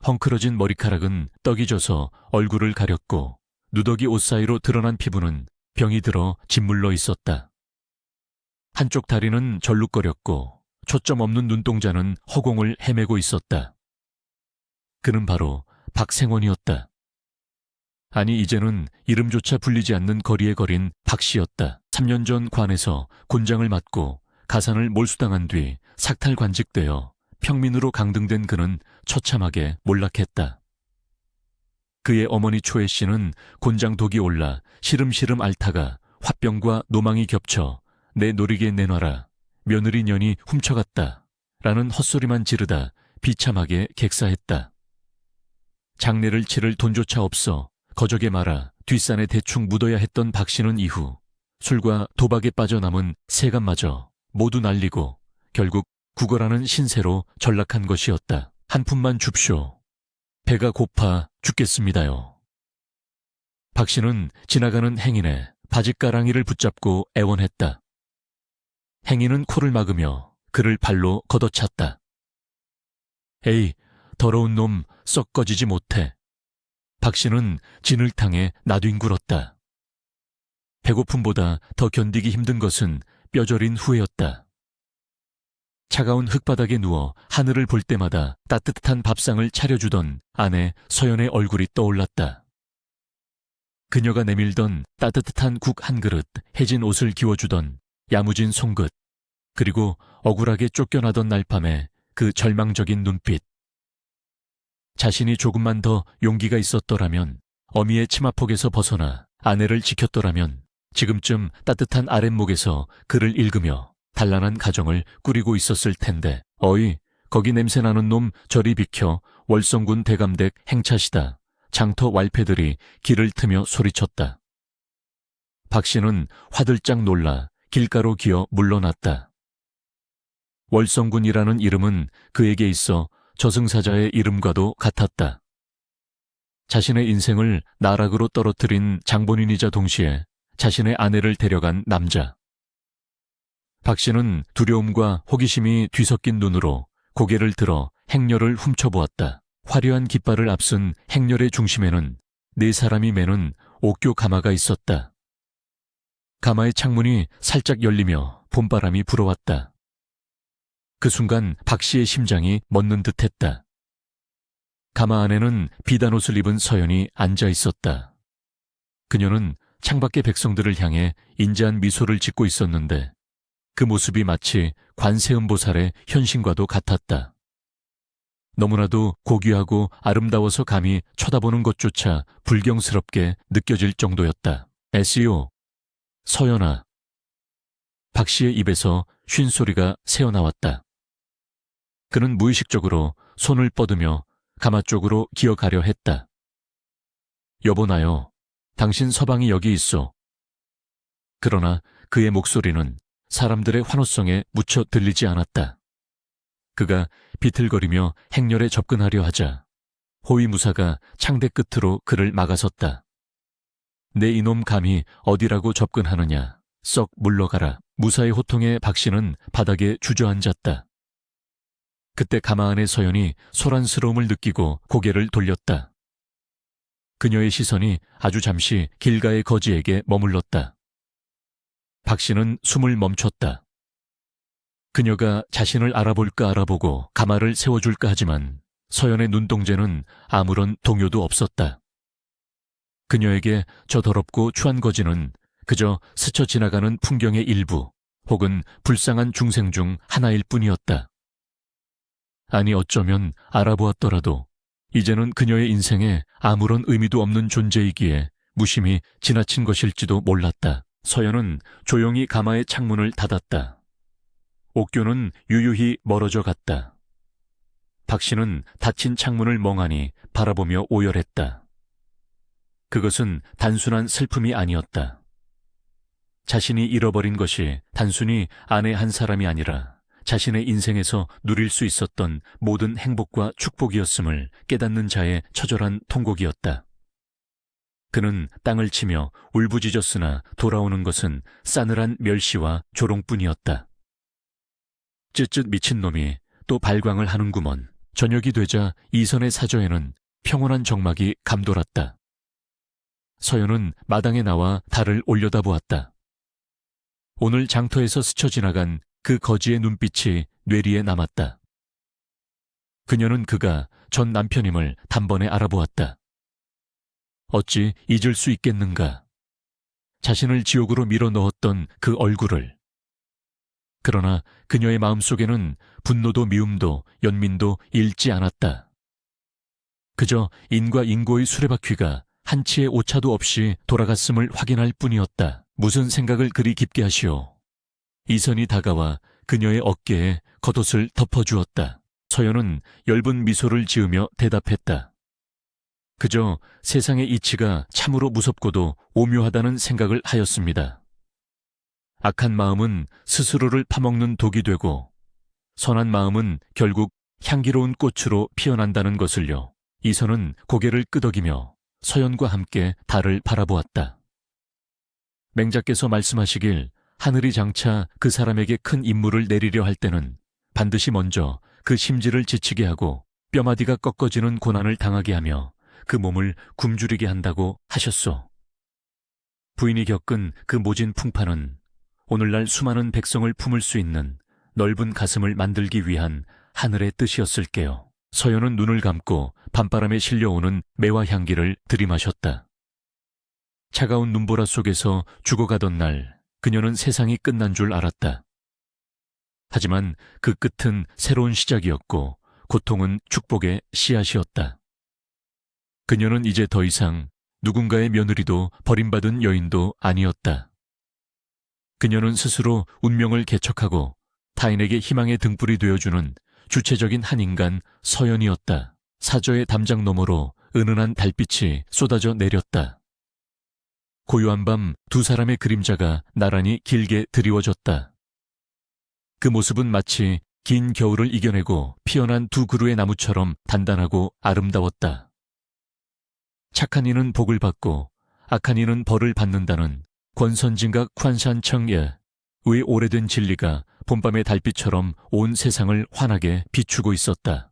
헝클어진 머리카락은 떡이 져서 얼굴을 가렸고 누더기 옷 사이로 드러난 피부는 병이 들어 짓물러 있었다. 한쪽 다리는 절룩거렸고 초점 없는 눈동자는 허공을 헤매고 있었다. 그는 바로 박생원이었다. 아니 이제는 이름조차 불리지 않는 거리에 거린 박씨였다. 3년 전 관에서 곤장을 맞고 가산을 몰수당한 뒤 삭탈관직되어 평민으로 강등된 그는 처참하게 몰락했다. 그의 어머니 초애 씨는 곤장 독이 올라 시름시름 앓다가 화병과 노망이 겹쳐 내 노리개 내놔라, 며느리 년이 훔쳐갔다 라는 헛소리만 지르다 비참하게 객사했다. 장례를 치를 돈조차 없어 거적에 말아 뒷산에 대충 묻어야 했던 박씨는 이후 술과 도박에 빠져남은 세간마저 모두 날리고 결국 국어라는 신세로 전락한 것이었다. 한 푼만 줍쇼. 배가 고파 죽겠습니다요. 박씨는 지나가는 행인의 바짓가랑이를 붙잡고 애원했다. 행인은 코를 막으며 그를 발로 걷어찼다. 에이, 더러운 놈 썩 꺼지지 못해. 박씨는 진흙탕에 나뒹굴었다. 배고픔보다 더 견디기 힘든 것은 뼈저린 후회였다. 차가운 흙바닥에 누워 하늘을 볼 때마다 따뜻한 밥상을 차려주던 아내 서연의 얼굴이 떠올랐다. 그녀가 내밀던 따뜻한 국 한 그릇, 해진 옷을 기워주던 야무진 송긋, 그리고 억울하게 쫓겨나던 날 밤의 그 절망적인 눈빛. 자신이 조금만 더 용기가 있었더라면, 어미의 치마폭에서 벗어나 아내를 지켰더라면 지금쯤 따뜻한 아랫목에서 글을 읽으며 단란한 가정을 꾸리고 있었을 텐데. 어이, 거기 냄새나는 놈 저리 비켜. 월성군 대감댁 행차시다. 장터 왈패들이 길을 트며 소리쳤다. 박씨는 화들짝 놀라 길가로 기어 물러났다. 월성군이라는 이름은 그에게 있어 저승사자의 이름과도 같았다. 자신의 인생을 나락으로 떨어뜨린 장본인이자 동시에 자신의 아내를 데려간 남자. 박씨는 두려움과 호기심이 뒤섞인 눈으로 고개를 들어 행렬을 훔쳐보았다. 화려한 깃발을 앞선 행렬의 중심에는 네 사람이 매는 옥교 가마가 있었다. 가마의 창문이 살짝 열리며 봄바람이 불어왔다. 그 순간 박씨의 심장이 멎는 듯했다. 가마 안에는 비단 옷을 입은 서연이 앉아 있었다. 그녀는 창밖의 백성들을 향해 인자한 미소를 짓고 있었는데 그 모습이 마치 관세음보살의 현신과도 같았다. 너무나도 고귀하고 아름다워서 감히 쳐다보는 것조차 불경스럽게 느껴질 정도였다. SEO, 서연아. 박 씨의 입에서 쉰 소리가 새어나왔다. 그는 무의식적으로 손을 뻗으며 가마 쪽으로 기어가려 했다. 여보 나요. 당신 서방이 여기 있어. 그러나 그의 목소리는 사람들의 환호성에 묻혀 들리지 않았다. 그가 비틀거리며 행렬에 접근하려 하자 호위무사가 창대 끝으로 그를 막아섰다. 내 이놈 감히 어디라고 접근하느냐. 썩 물러가라. 무사의 호통에 박 씨는 바닥에 주저앉았다. 그때 가마 안의 서연이 소란스러움을 느끼고 고개를 돌렸다. 그녀의 시선이 아주 잠시 길가의 거지에게 머물렀다. 박 씨는 숨을 멈췄다. 그녀가 자신을 알아볼까 알아보고 가마를 세워줄까 하지만 서연의 눈동자는 아무런 동요도 없었다. 그녀에게 저 더럽고 추한 거지는 그저 스쳐 지나가는 풍경의 일부 혹은 불쌍한 중생 중 하나일 뿐이었다. 아니 어쩌면 알아보았더라도 이제는 그녀의 인생에 아무런 의미도 없는 존재이기에 무심히 지나친 것일지도 몰랐다. 서연은 조용히 가마의 창문을 닫았다. 옥교는 유유히 멀어져 갔다. 박 씨는 닫힌 창문을 멍하니 바라보며 오열했다. 그것은 단순한 슬픔이 아니었다. 자신이 잃어버린 것이 단순히 아내 한 사람이 아니라 자신의 인생에서 누릴 수 있었던 모든 행복과 축복이었음을 깨닫는 자의 처절한 통곡이었다. 그는 땅을 치며 울부짖었으나 돌아오는 것은 싸늘한 멸시와 조롱뿐이었다. 쯧쯧 미친놈이 또 발광을 하는구먼. 저녁이 되자 이선의 사저에는 평온한 정막이 감돌았다. 서연은 마당에 나와 달을 올려다보았다. 오늘 장터에서 스쳐 지나간 그 거지의 눈빛이 뇌리에 남았다. 그녀는 그가 전 남편임을 단번에 알아보았다. 어찌 잊을 수 있겠는가. 자신을 지옥으로 밀어 넣었던 그 얼굴을. 그러나 그녀의 마음속에는 분노도 미움도 연민도 잃지 않았다. 그저 인과 인고의 수레바퀴가 한치의 오차도 없이 돌아갔음을 확인할 뿐이었다. 무슨 생각을 그리 깊게 하시오. 이선이 다가와 그녀의 어깨에 겉옷을 덮어주었다. 서연은 엷은 미소를 지으며 대답했다. 그저 세상의 이치가 참으로 무섭고도 오묘하다는 생각을 하였습니다. 악한 마음은 스스로를 파먹는 독이 되고 선한 마음은 결국 향기로운 꽃으로 피어난다는 것을요. 이선은 고개를 끄덕이며 서연과 함께 달을 바라보았다. 맹자께서 말씀하시길 하늘이 장차 그 사람에게 큰 임무를 내리려 할 때는 반드시 먼저 그 심지를 지치게 하고 뼈마디가 꺾어지는 고난을 당하게 하며 그 몸을 굶주리게 한다고 하셨소. 부인이 겪은 그 모진 풍파는 오늘날 수많은 백성을 품을 수 있는 넓은 가슴을 만들기 위한 하늘의 뜻이었을게요. 서연은 눈을 감고 밤바람에 실려오는 매화 향기를 들이마셨다. 차가운 눈보라 속에서 죽어가던 날 그녀는 세상이 끝난 줄 알았다. 하지만 그 끝은 새로운 시작이었고 고통은 축복의 씨앗이었다. 그녀는 이제 더 이상 누군가의 며느리도 버림받은 여인도 아니었다. 그녀는 스스로 운명을 개척하고 타인에게 희망의 등불이 되어주는 주체적인 한 인간 서연이었다. 사저의 담장 너머로 은은한 달빛이 쏟아져 내렸다. 고요한 밤 두 사람의 그림자가 나란히 길게 드리워졌다. 그 모습은 마치 긴 겨울을 이겨내고 피어난 두 그루의 나무처럼 단단하고 아름다웠다. 착한 이는 복을 받고 악한 이는 벌을 받는다는 권선징각 환산청예 의 오래된 진리가 봄밤의 달빛처럼 온 세상을 환하게 비추고 있었다.